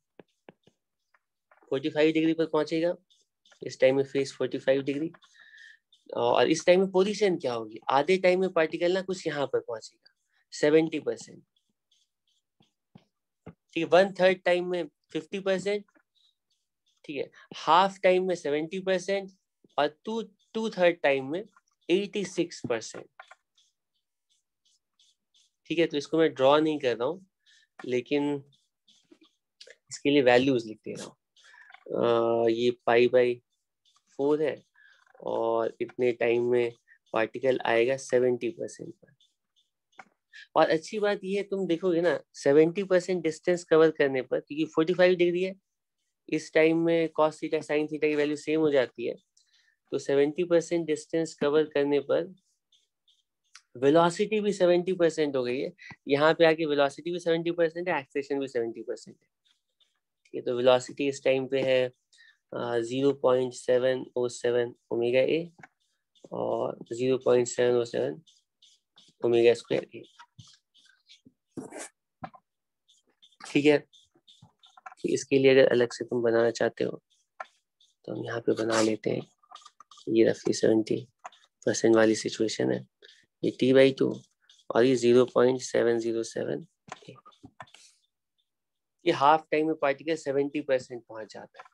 45 डिग्री पर पहुंचेगा, इस टाइम में फेस 45 डिग्री, और इस टाइम में पोजीशन क्या होगी, आधे टाइम में पार्टिकल ना कुछ यहाँ पर पहुंचेगा 70%। ठीक है, 1/3 टाइम में 50%, ठीक है, हाफ टाइम में 70%, और 2/3 टाइम में 86%। ठीक है, तो इसको मैं ड्रॉ नहीं कर रहा हूँ, लेकिन इसके लिए वैल्यूज लिख दे रहा हूँ। ये π/4 है, और इतने टाइम में पार्टिकल आएगा 70% पर। और अच्छी बात ये है, तुम देखोगे ना 70% डिस्टेंस कवर करने पर, क्योंकि 45 डिग्री है, इस टाइम में cos थीटा sin थीटा की वैल्यू सेम हो जाती है, तो 70% डिस्टेंस कवर करने पर वेलोसिटी भी 70% हो गई है। यहाँ पे आके वेलोसिटी भी 70% है, एक्सेलरेशन भी 70% है। ठीक है, तो वेलोसिटी इस टाइम पे है 0.707 ओमेगा ए, और 0.707 ओमेगा स्क्वायर ए। ठीक है, इसके लिए अगर अलग से तुम बनाना चाहते हो तो हम यहाँ पे बना लेते हैं। ये रफली 70% वाली सिचुएशन है, ये t/2, और ये 0.707। ये हाफ टाइम में पार्टिकल 70% पहुंच जाता है।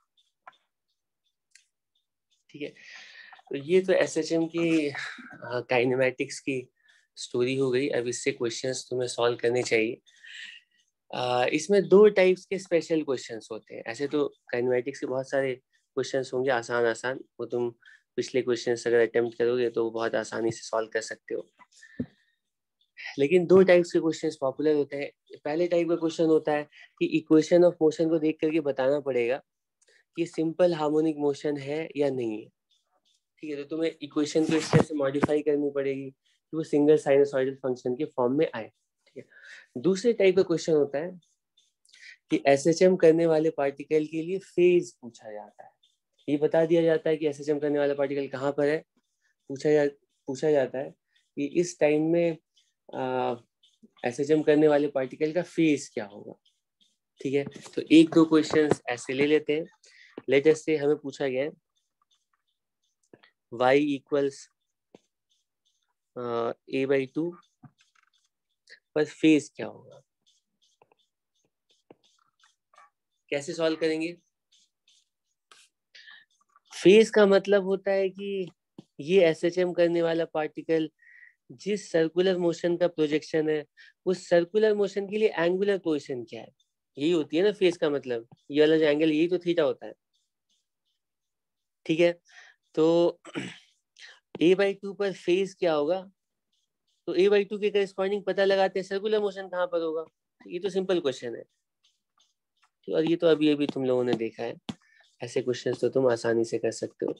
ठीक है, तो ये तो एसएचएम की काइनेमैटिक्स की स्टोरी हो गई। अब इससे क्वेश्चंस तुम्हें सॉल्व करने चाहिए। इसमें 2 टाइप्स के स्पेशल क्वेश्चंस होते हैं। ऐसे तो काइनेमैटिक्स के बहुत सारे क्वेश्चंस होंगे आसान आसान, वो तुम पिछले क्वेश्चंस अगर अटेम्प्ट करोगे तो बहुत आसानी से सॉल्व कर सकते हो। लेकिन 2 टाइप्स के क्वेश्चंस पॉपुलर होते हैं। पहले टाइप का क्वेश्चन होता है कि इक्वेशन ऑफ मोशन को देख करके बताना पड़ेगा कि सिंपल हार्मोनिक मोशन है या नहीं है। ठीक है, तो तुम्हें इक्वेशन को इस तरह से मॉडिफाई करनी पड़ेगी कि वो सिंगल साइनसॉइडल फंक्शन के फॉर्म में आए। ठीक है, दूसरे टाइप का क्वेश्चन होता है कि एसएचएम करने वाले पार्टिकल के लिए फेज पूछा जाता है। ये बता दिया जाता है कि एसएचएम करने वाला पार्टिकल कहाँ पर है। पूछा जाता है कि इस टाइम में एसएचएम करने वाले पार्टिकल का फेज क्या होगा। ठीक है, तो 1-2 क्वेश्चंस ऐसे ले लेते हैं। लेट अस से हमें पूछा गया है y इक्वल्स a/2 पर फेज क्या होगा। कैसे सॉल्व करेंगे। फेज का मतलब होता है कि ये एसएचएम करने वाला पार्टिकल जिस सर्कुलर मोशन का प्रोजेक्शन है, उस सर्कुलर मोशन के लिए एंगुलर पोजीशन क्या है, यही होती है ना फेज का मतलब। ये वाला जो एंगल, यही तो थीटा होता है। ठीक है, तो a/2 पर फेज क्या होगा, तो a/2 के करेस्पॉन्डिंग पता लगाते हैं सर्कुलर मोशन कहाँ पर होगा। ये तो सिंपल क्वेश्चन है, और ये तो अभी अभी तुम लोगों ने देखा है। ऐसे क्वेश्चन तो तुम आसानी से कर सकते हो।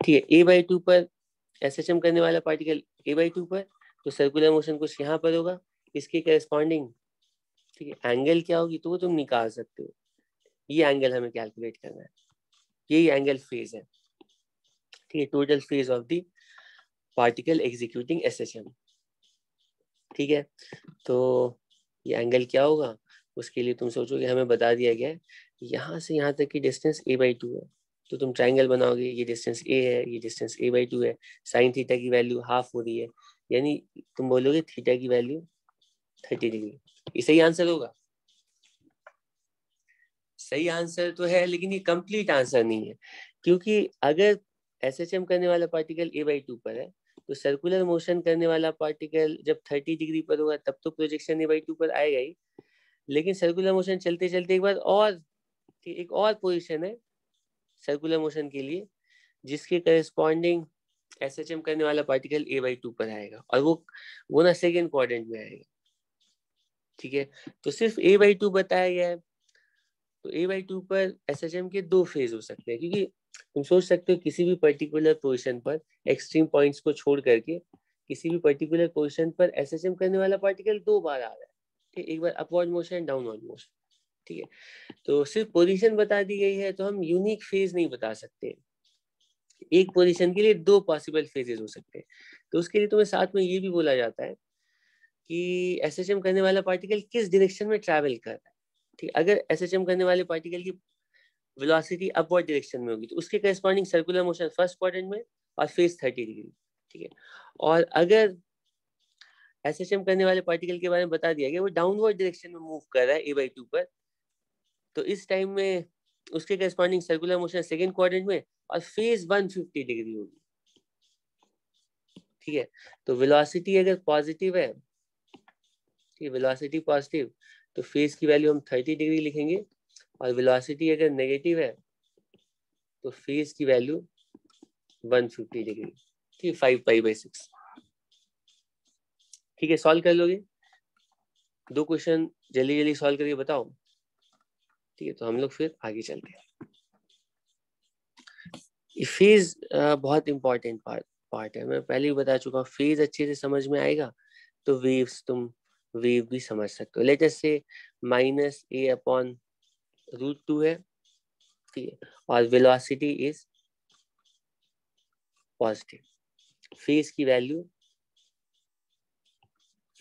ठीक है, a/2 पर एसएचएम करने वाला पार्टिकल a/2 पर, तो सर्कुलर मोशन कुछ यहाँ पर होगा, इसके करेस्पॉन्डिंग ठीक है एंगल क्या होगी, तो वो तुम निकाल सकते हो। ये एंगल हमें कैलकुलेट करना है, यही एंगल फेज है। ठीक है, total phase of the particle executing SHM. ठीक है, तो ये एंगल क्या होगा, उसके लिए तुम सोचोगे हमें बता दिया गया है यहाँ से यहाँ तक की डिस्टेंस a/2 है, तो तुम ट्रायंगल बनाओगे, ये डिस्टेंस a है, ये डिस्टेंस a/2 है, साइन थीटा की वैल्यू हाफ हो रही है, यानी तुम बोलोगे थीटा की वैल्यू 30 डिग्री। ये सही आंसर होगा। सही आंसर तो है, लेकिन ये कंप्लीट आंसर नहीं है, क्योंकि अगर एसएचएम करने वाला पार्टिकल a/2 पर है, तो सर्कुलर मोशन करने वाला पार्टिकल जब 30 डिग्री पर होगा तब तो प्रोजेक्शन a/2 पर आएगा ही, लेकिन सर्कुलर मोशन चलते चलते एक बार और एक और पोजीशन है सर्कुलर मोशन के लिए, जिसके करस्पॉन्डिंग एसएचएम करने वाला पार्टिकल a/2 पर आएगा, और वो ना सेकेंड क्वाड्रेंट में आएगा। ठीक है, तो सिर्फ a/2 बताया गया है, तो a/2 पर एसएचएम के 2 फेज हो सकते हैं, क्योंकि तुम सोच सकते हो किसी भी पर्टिकुलर पोजीशन पर एक्सट्रीम पॉइंट्स को छोड़ करके किसी भी पर्टिकुलर पोजीशन पर एसएचएम करने वाला पार्टिकल 2 बार आ रहा है। ठीक, एक बार अपवर्ड मोशन, डाउनवर्ड मोशन। ठीक है, तो सिर्फ पोजीशन बता दी गई है, तो हम यूनिक फेज नहीं बता सकते। एक पोजीशन के लिए 2 पॉसिबल फेजेस हो सकते हैं, तो उसके लिए तुम्हें साथ में ये भी बोला जाता है कि एसएचएम करने वाला पार्टिकल किस डायरेक्शन में ट्रैवल कर रहा है। ठीक, अगर एसएचएम करने वाले पार्टिकल की वेलोसिटी अपवर्ड डायरेक्शन में होगी, तो उसके corresponding circular motion first quadrant में और फेज 30 डिग्री। ठीक है, और अगर एसएचएम करने वाले पार्टिकल के बारे में बता दिया गया वो डाउनवर्ड डायरेक्शन में मूव कर रहा है a/2 पर, तो इस टाइम में उसके corresponding circular motion second quadrant में और फेज 150 डिग्री होगी। ठीक है, तो वेलोसिटी अगर पॉजिटिव है, ठीक, वेलोसिटी पॉजिटिव, तो फेज की वैल्यू हम 30 डिग्री लिखेंगे, और वेलोसिटी अगर नेगेटिव है तो फेज की वैल्यू 150 डिग्री। ठीक, 5π/6। ठीक है, सॉल्व कर लोगे? 2 क्वेश्चन जल्दी जल्दी सॉल्व करके बताओ। ठीक है, तो हम लोग फिर आगे चलते हैं। फेज बहुत इंपॉर्टेंट पार्ट है, मैं पहले ही बता चुका हूँ। फेज अच्छे से समझ में आएगा तो वेव्स तुम वेव भी समझ सकते हो। लेट अस से -a/√2 है, ठीक है, और वेलोसिटी इज पॉजिटिव। फेज की value,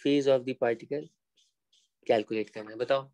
phase of the particle calculate करना है, बताओ।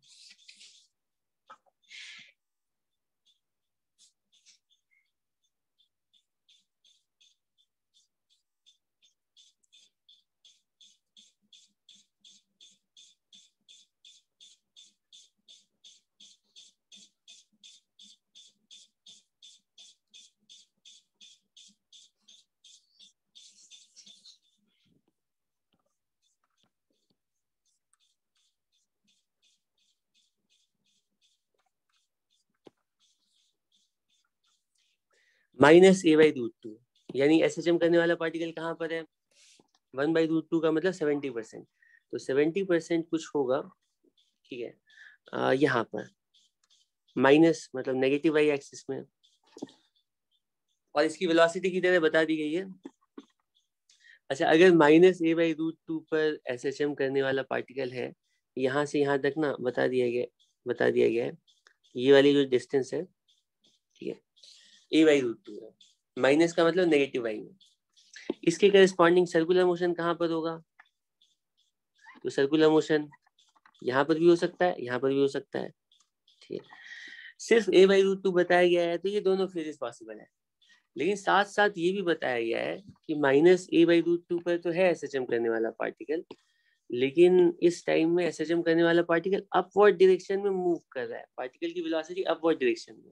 -a/√2, यानी एसएचएम करने वाला पार्टिकल कहाँ पर है? 1/√2 का मतलब 70%, तो 70% कुछ होगा। ठीक है, यहाँ पर माइनस मतलब नेगेटिव वाई एक्सिस में, और इसकी वेलोसिटी की तरह बता दी गई है। अच्छा, अगर -a/√2 पर एसएचएम करने वाला पार्टिकल है, यहाँ से यहाँ तक ना बता दिया गया है ये वाली जो डिस्टेंस है, ठीक है, a/√2 है। माइनस का मतलब नेगेटिव वाई में। इसके करस्पॉन्डिंग सर्कुलर मोशन कहाँ पर होगा? तो सर्कुलर मोशन यहाँ पर भी हो सकता है, यहाँ पर भी हो सकता है। ठीक है, सिर्फ a/√2 बताया गया है, तो ये दोनों फेजेस पॉसिबल है, लेकिन साथ साथ ये भी बताया गया है कि -a/√2 पर तो है एसएचएम करने वाला पार्टिकल, लेकिन इस टाइम में एसएचएम करने वाला पार्टिकल अपवर्ड डायरेक्शन में मूव कर रहा है, पार्टिकल की वेलोसिटी अपवर्ड डायरेक्शन में।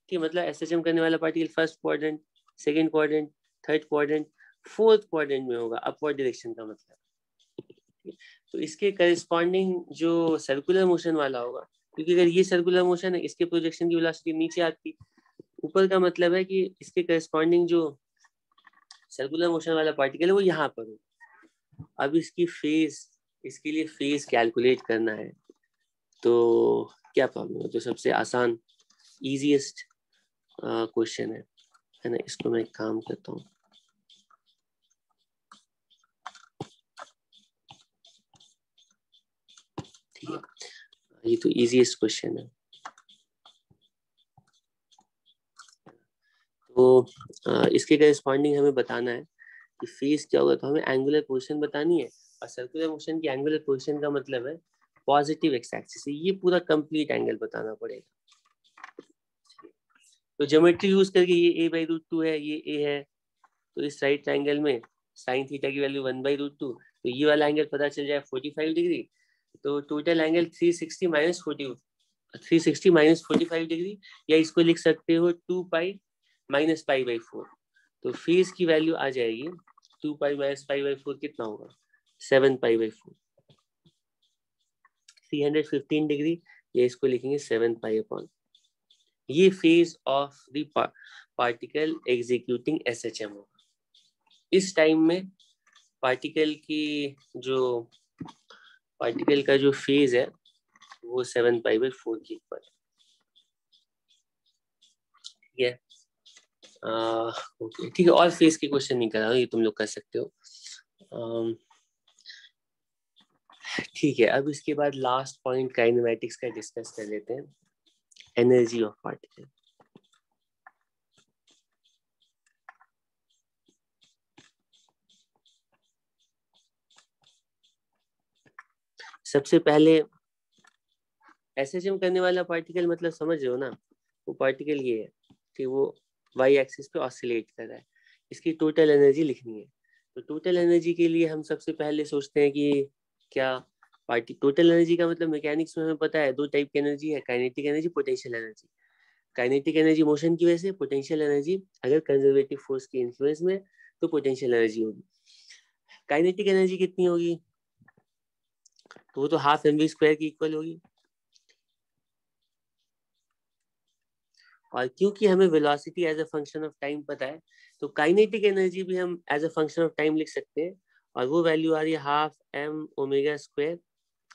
ठीक, मतलब एसएचएम करने वाला particle first quadrant, second quadrant, third quadrant, fourth quadrant में होगा, अपवर्ड डायरेक्शन का मतलब। तो इसके करस्पॉन्डिंग जो सर्कुलर मोशन वाला होगा, क्योंकि अगर ये सर्कुलर मोशन है, इसके प्रोजेक्शन की वेलोसिटी नीचे आती, ऊपर का मतलब है कि इसके करस्पॉन्डिंग जो सर्कुलर मोशन वाला पार्टिकल है वो यहाँ पर हो। अब इसके लिए फेज कैलकुलेट करना है, तो क्या प्रॉब्लम है? तो सबसे आसान इजीएस्ट क्वेश्चन है ना, इसको मैं काम करता हूँ। ठीक है, ये तो इजीएस्ट क्वेश्चन है। तो इसके करस्पॉन्डिंग हमें बताना है कि फेज क्या होगा, तो हमें एंगुलर पोजीशन बतानी है, और सर्कुलर मोशन की एंगुलर पोजीशन का मतलब है पॉजिटिव एक्स एक्सिस से ये पूरा कंप्लीट एंगल बताना पड़ेगा। तो ज्योमेट्री यूज करके ये a/√2 है, ये a है, तो इस राइट ट्रायंगल में साइन थीटा की वैल्यू 1/√2, तो ये वाला एंगल पता चल जाए 45 डिग्री, तो टोटल एंगल 360 - 40 360 माइनस 45 डिग्री, या इसको लिख सकते हो 2 पाई माइनस पाई बाई 4। तो फेज की वैल्यू आ जाएगी 2 पाई माइनस पाई बाई 4 कितना होगा 7 पाई बाई 4। 315 डिग्री, या इसको लिखेंगे 7 पाई अपॉन। ये phase of the particle executing SHM होगा। इस टाइम में पार्टिकल का जो फेज है वो 7 पाई बाई 4 के ऊपर। ठीक है, ओके ठीक है। और फेज के क्वेश्चन नहीं करा, ये तुम लोग कर सकते हो। ठीक है, अब इसके बाद लास्ट पॉइंट काइनेमैटिक्स का डिस्कस कर लेते हैं, एनर्जी ऑफ पार्टिकल। सबसे पहले एसएचएम करने वाला पार्टिकल मतलब समझ रहे हो ना, वो पार्टिकल ये है कि वो वाई एक्सिस पे ऑसिलेट कर रहा है, इसकी टोटल एनर्जी लिखनी है। तो टोटल एनर्जी के लिए हम सबसे पहले सोचते हैं कि क्या टोटल एनर्जी का मतलब मैकेनिक्स में हमें पता है 2 टाइप की एनर्जी है, kinetic energy, potential energy. Kinetic energy motion की वजह से, पोटेंशियल एनर्जी अगर कंजर्वेटिव फोर्स के इन्फ्लुएंस में तो पोटेंशियल एनर्जी होगी। काइनेटिक एनर्जी कितनी होगी, तो वो तो हाफ mv स्क्वायर की इक्वल होगी। और क्योंकि हमें velocity as a function of time पता है, तो काइनेटिक एनर्जी भी हम as a function of time लिख सकते हैं, और वो वैल्यू आ रही है half m omega square.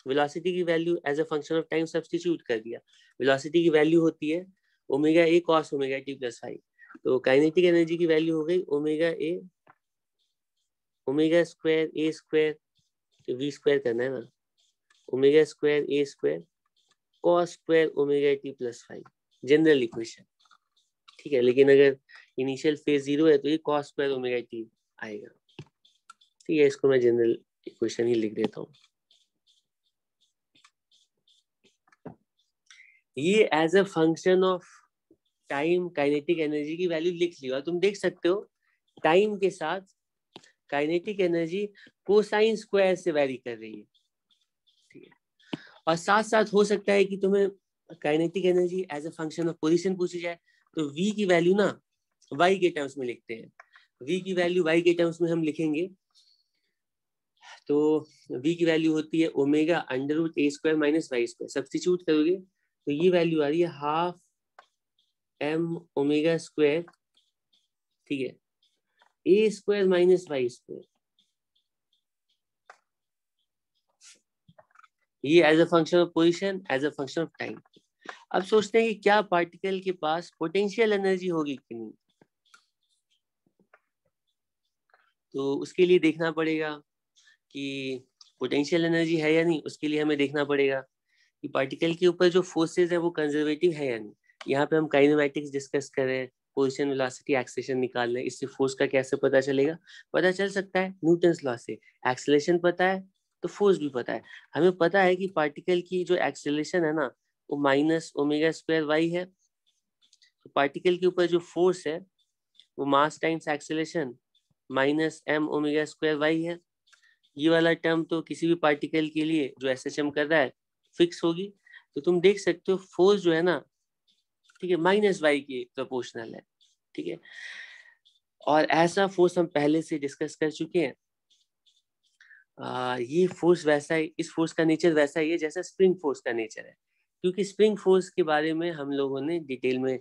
Velocity की value as a function of time substitute कर दिया, वेलोसिटी की वैल्यू होती है omega A cos omega t plus 5। तो काइनेटिक एनर्जी की वैल्यू हो गई omega A omega square A square, तो वी स्क्वायर करना है ना, omega square A square cos square omega t plus 5, general equation. ठीक है, लेकिन अगर इनिशियल फेज 0 है तो ये कॉस स्क्वायर ओमेगा टी आएगा। ठीक है, इसको मैं जनरल इक्वेशन ही लिख देता हूँ। ये as a function of time kinetic energy की वैल्यू लिख ली, और तुम देख सकते हो टाइम के साथ काइनेटिक एनर्जी कोसाइन स्क्वायर से वैरी कर रही है। ठीक है, और साथ साथ हो सकता है कि तुम्हें kinetic energy as a function of position पूछी जाए, तो v की वैल्यू ना y के टर्म्स में लिखते हैं। v की वैल्यू y के टर्म्स में हम लिखेंगे, तो v की वैल्यू होती है omega under root A square minus Y square. Substitute करोगे तो ये वैल्यू आ रही है हाफ m ओमेगा स्क्वायर, ठीक है, A square minus Y square. ये as a function of position, as a function of time. अब सोचते हैं कि क्या पार्टिकल के पास पोटेंशियल एनर्जी होगी कि नहीं, तो उसके लिए देखना पड़ेगा कि पोटेंशियल एनर्जी है या नहीं। उसके लिए हमें देखना पड़ेगा कि पार्टिकल के ऊपर जो फोर्सेस है वो कंजर्वेटिव है या नहीं। यहाँ पे हम काइनेमैटिक्स डिस्कस कर रहे हैं, पोजीशन वेलोसिटी एक्सेलेरेशन निकाल रहे हैं, इससे फोर्स का कैसे पता चलेगा, पता चल सकता है न्यूटन्स लॉ से। एक्सेलेरेशन पता है तो फोर्स भी पता है। हमें पता है कि पार्टिकल की जो एक्सेलेरेशन है ना वो माइनस ओमेगा स्क्वायर वाई है, तो पार्टिकल के ऊपर जो फोर्स है वो mass times acceleration minus m omega square Y है। ये वाला टर्म तो किसी भी पार्टिकल के लिए जो एसएचएम कर रहा है फिक्स होगी। तो तुम देख सकते हो फोर्स जो है ना, ठीक है, माइनस वाई के प्रोपोर्शनल है। ठीक है, और ऐसा फोर्स हम पहले से डिस्कस कर चुके हैं। ये फोर्स वैसा है, इस फोर्स का नेचर वैसा ही है जैसा स्प्रिंग फोर्स का नेचर है, क्योंकि स्प्रिंग फोर्स के बारे में हम लोगों ने डिटेल में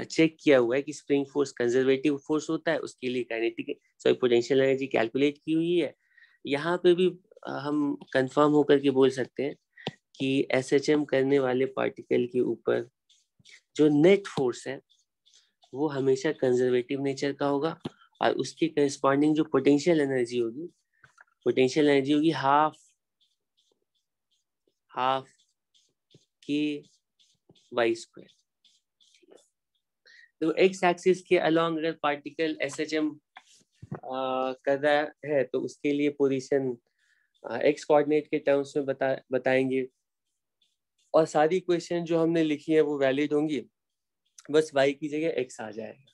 चेक किया हुआ है कि स्प्रिंग फोर्स कंजर्वेटिव फोर्स होता है, उसके लिए kinetic sorry potential energy calculate की हुई है। यहाँ पे भी हम कंफर्म होकर के बोल सकते हैं कि एसएचएम करने वाले पार्टिकल के ऊपर जो नेट फोर्स है वो हमेशा कंजर्वेटिव नेचर का होगा, और उसके करस्पॉन्डिंग जो पोटेंशियल एनर्जी होगी हाफ के वाई स्क्वायर। तो एक्स एक्सिस के अलोंग अगर पार्टिकल एसएचएम कर रहा है तो उसके लिए पोजीशन एक्स कोऑर्डिनेट के टर्म्स में बताएंगे, और सारी इक्वेशन जो हमने लिखी है वो वैलिड होंगी, बस y की जगह x आ जाएगा।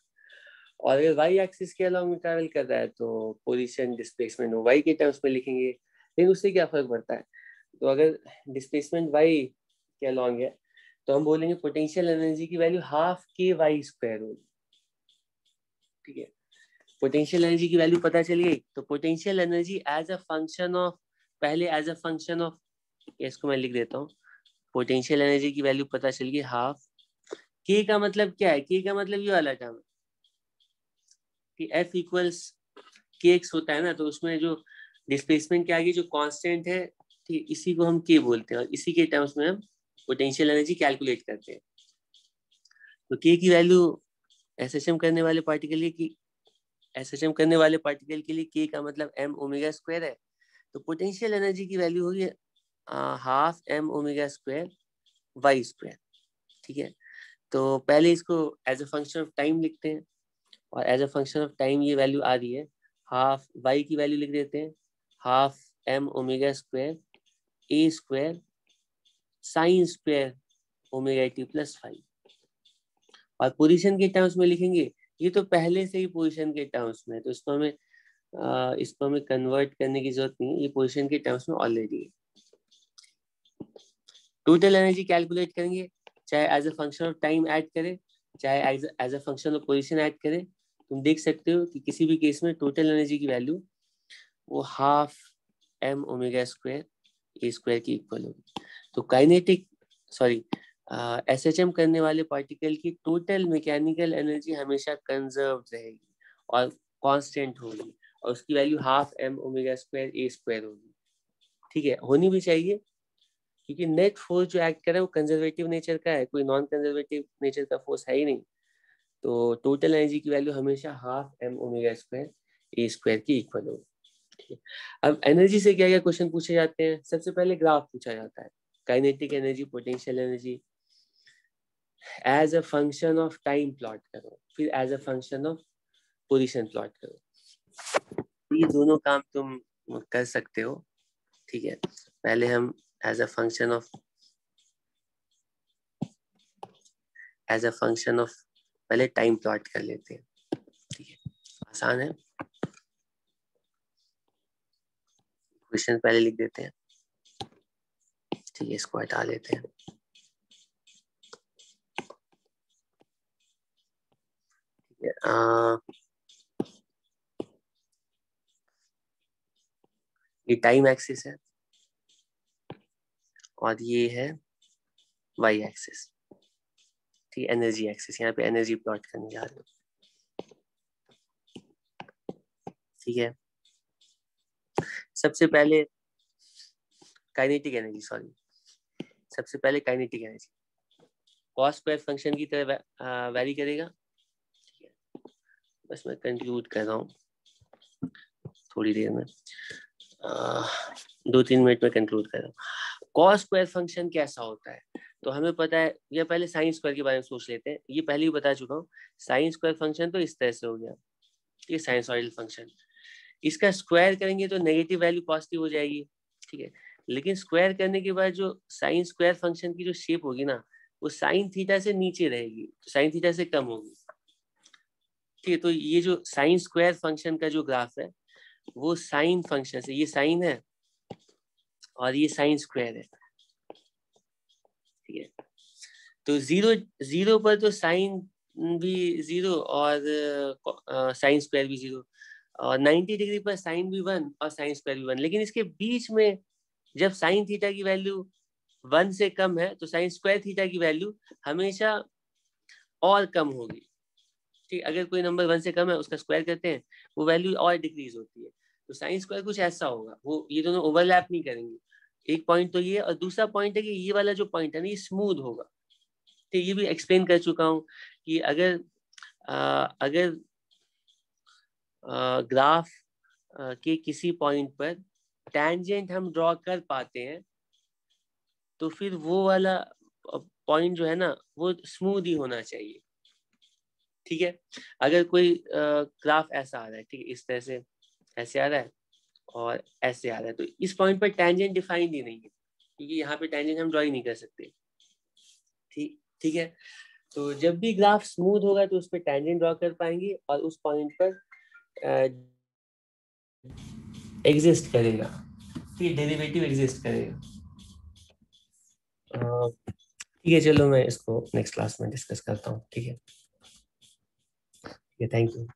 और अगर y एक्सिस के अलोंग में ट्रैवल कर रहा है तो पोजीशन डिस्प्लेसमेंट y के टर्म्स में लिखेंगे। लेकिन उससे क्या फर्क पड़ता है, तो अगर डिस्प्लेसमेंट y क्या लॉन्ग है, तो हम बोलेंगे पोटेंशियल एनर्जी की वैल्यू हाफ के वाई स्क्वायर होगी। ठीक है, पोटेंशियल एनर्जी की वैल्यू पता चली गई। तो potential energy as a function of, पहले एज अ फंक्शन ऑफ, इसको मैं लिख देता हूँ, पोटेंशियल एनर्जी की वैल्यू पता चल गई हाफ के का मतलब क्या है, के का मतलब ये वाला टर्म कि एफ इक्वल्स के एक्स होता है ना, तो उसमें जो डिस्प्लेसमेंट के आगे जो कांस्टेंट है, ठीक, इसी को हम के बोलते हैं और इसी के टर्म्स में हम पोटेंशियल एनर्जी कैलकुलेट करते हैं। तो के की वैल्यू एसएचएम करने वाले पार्टिकल की, एसएचएम करने वाले पार्टिकल के लिए के का मतलब एम ओमेगा स्क्वायर है, तो पोटेंशियल एनर्जी की वैल्यू होगी half m omega square y square. ठीक है, तो पहले इसको as a function of time लिखते हैं और as a function of time ये वैल्यू आ रही है, हाफ वाई की वैल्यू लिख देते हैं half m omega square A square sine square omega t plus 5, और पोजीशन के टर्म्स में लिखेंगे, ये तो पहले से ही पोजीशन के टर्म्स में, तो इसको हमें कन्वर्ट करने की जरूरत नहीं है, ये पोजीशन के टर्म्स में ऑलरेडी है। टोटल एनर्जी कैलकुलेट करेंगे, चाहे as a function of time add करें, चाहे as a function of position add करें, तुम देख सकते हो कि किसी भी केस में टोटल एनर्जी की वैल्यू वो half m omega square A square की इक्वल होगी। तो काइनेटिक एसएचएम करने वाले पार्टिकल की टोटल मैकेनिकल एनर्जी हमेशा कंजर्व रहेगी और कांस्टेंट होगी, और उसकी value half m omega square A square होगी। ठीक है, होनी भी चाहिए, क्योंकि नेट फोर्स जो एक्ट कर रहा है वो कंजर्वेटिव नेचर का है, कोई नॉन कंजर्वेटिव नेचर का फोर्स है ही नहीं। तो टोटल एनर्जी की वैल्यू हमेशा half m omega square A square की इक्वल होगी। अब एनर्जी से क्या क्या क्वेश्चन पूछे जाते हैं, सबसे पहले ग्राफ पूछा जाता है, kinetic energy, potential energy, as a function of time plot करो, फिर as a function of position plot करो। ये दोनों काम तुम कर सकते हो। ठीक है, पहले हम एज अ फंक्शन ऑफ पहले टाइम प्लॉट कर लेते हैं। ठीक है, आसान है, क्वेश्चन पहले लिख देते हैं। ठीक है, इसको हटा लेते हैं। ठीक है, ये टाइम एक्सिस है और ये है वाई एक्सिस। ठीक, एनर्जी एक्सिस, यहाँ पे एनर्जी प्लॉट करने जा रहे हो। ठीक है, सबसे पहले काइनेटिक एनर्जी, सबसे पहले kinetic energy cos square function की तरह वैरी करेगा। ठीक है, बस मैं कंक्लूड कर रहा हूँ थोड़ी देर में, 2-3 मिनट में कंक्लूड कर रहा हूँ। कॉस स्क्वायर फंक्शन कैसा होता है, तो हमें पता है, या पहले साइन स्क्वायर के बारे में सोच लेते हैं, ये पहले ही बता चुका हूँ। साइन स्क्वायर फंक्शन तो इस तरह से हो गया, ये साइनसॉइडल फंक्शन, इसका स्क्वायर करेंगे तो नेगेटिव वैल्यू पॉजिटिव हो जाएगी। ठीक है, लेकिन स्क्वायर करने के बाद जो साइन स्क्वायर फंक्शन की जो शेप होगी ना, वो साइन थीटा से नीचे रहेगी, तो साइन थीटा से कम होगी। ठीक है, तो ये जो साइन स्क्वायर फंक्शन का जो ग्राफ है वो साइन फंक्शन से, ये साइन है और ये साइन स्क्वायर है। ठीक है, तो जीरो जीरो पर तो साइन भी जीरो और साइन स्क्वायर भी जीरो, और 90 डिग्री पर साइन भी 1 और साइन स्क्वायर भी 1, लेकिन इसके बीच में जब साइन थीटा की वैल्यू 1 से कम है तो साइन स्क्वायर थीटा की वैल्यू हमेशा और कम होगी। ठीक, अगर कोई नंबर 1 से कम है उसका स्क्वायर करते हैं, वो वैल्यू और डिक्रीज होती है, तो साइन स्क्वायर कुछ ऐसा होगा, वो ये दोनों ओवरलैप नहीं करेंगे। एक पॉइंट तो ये, और दूसरा पॉइंट है कि ये वाला जो पॉइंट है ना, ये स्मूथ होगा। तो ये भी एक्सप्लेन कर चुका हूँ कि अगर ग्राफ के किसी पॉइंट पर टेंजेंट हम ड्रॉ कर पाते हैं, तो फिर वो वाला पॉइंट जो है ना वो स्मूथ ही होना चाहिए। ठीक है, अगर कोई ग्राफ ऐसा आ रहा है, ठीक है, इस तरह से ऐसे आ रहा है और ऐसे आ रहा है, तो इस पॉइंट पर टेंजेंट डिफाइंड ही नहीं है, क्योंकि यहाँ पे टेंजेंट हम ड्रॉ ही नहीं कर सकते। ठीक ठीक है, तो जब भी ग्राफ स्मूथ होगा तो उस पर टेंजेंट ड्रॉ कर पाएंगे और उस पॉइंट पर एग्जिस्ट करेगा, ठीक है, डेरिवेटिव एग्जिस्ट करेगा। ठीक है, चलो मैं इसको नेक्स्ट क्लास में डिस्कस करता हूँ। ठीक है, थैंक यू।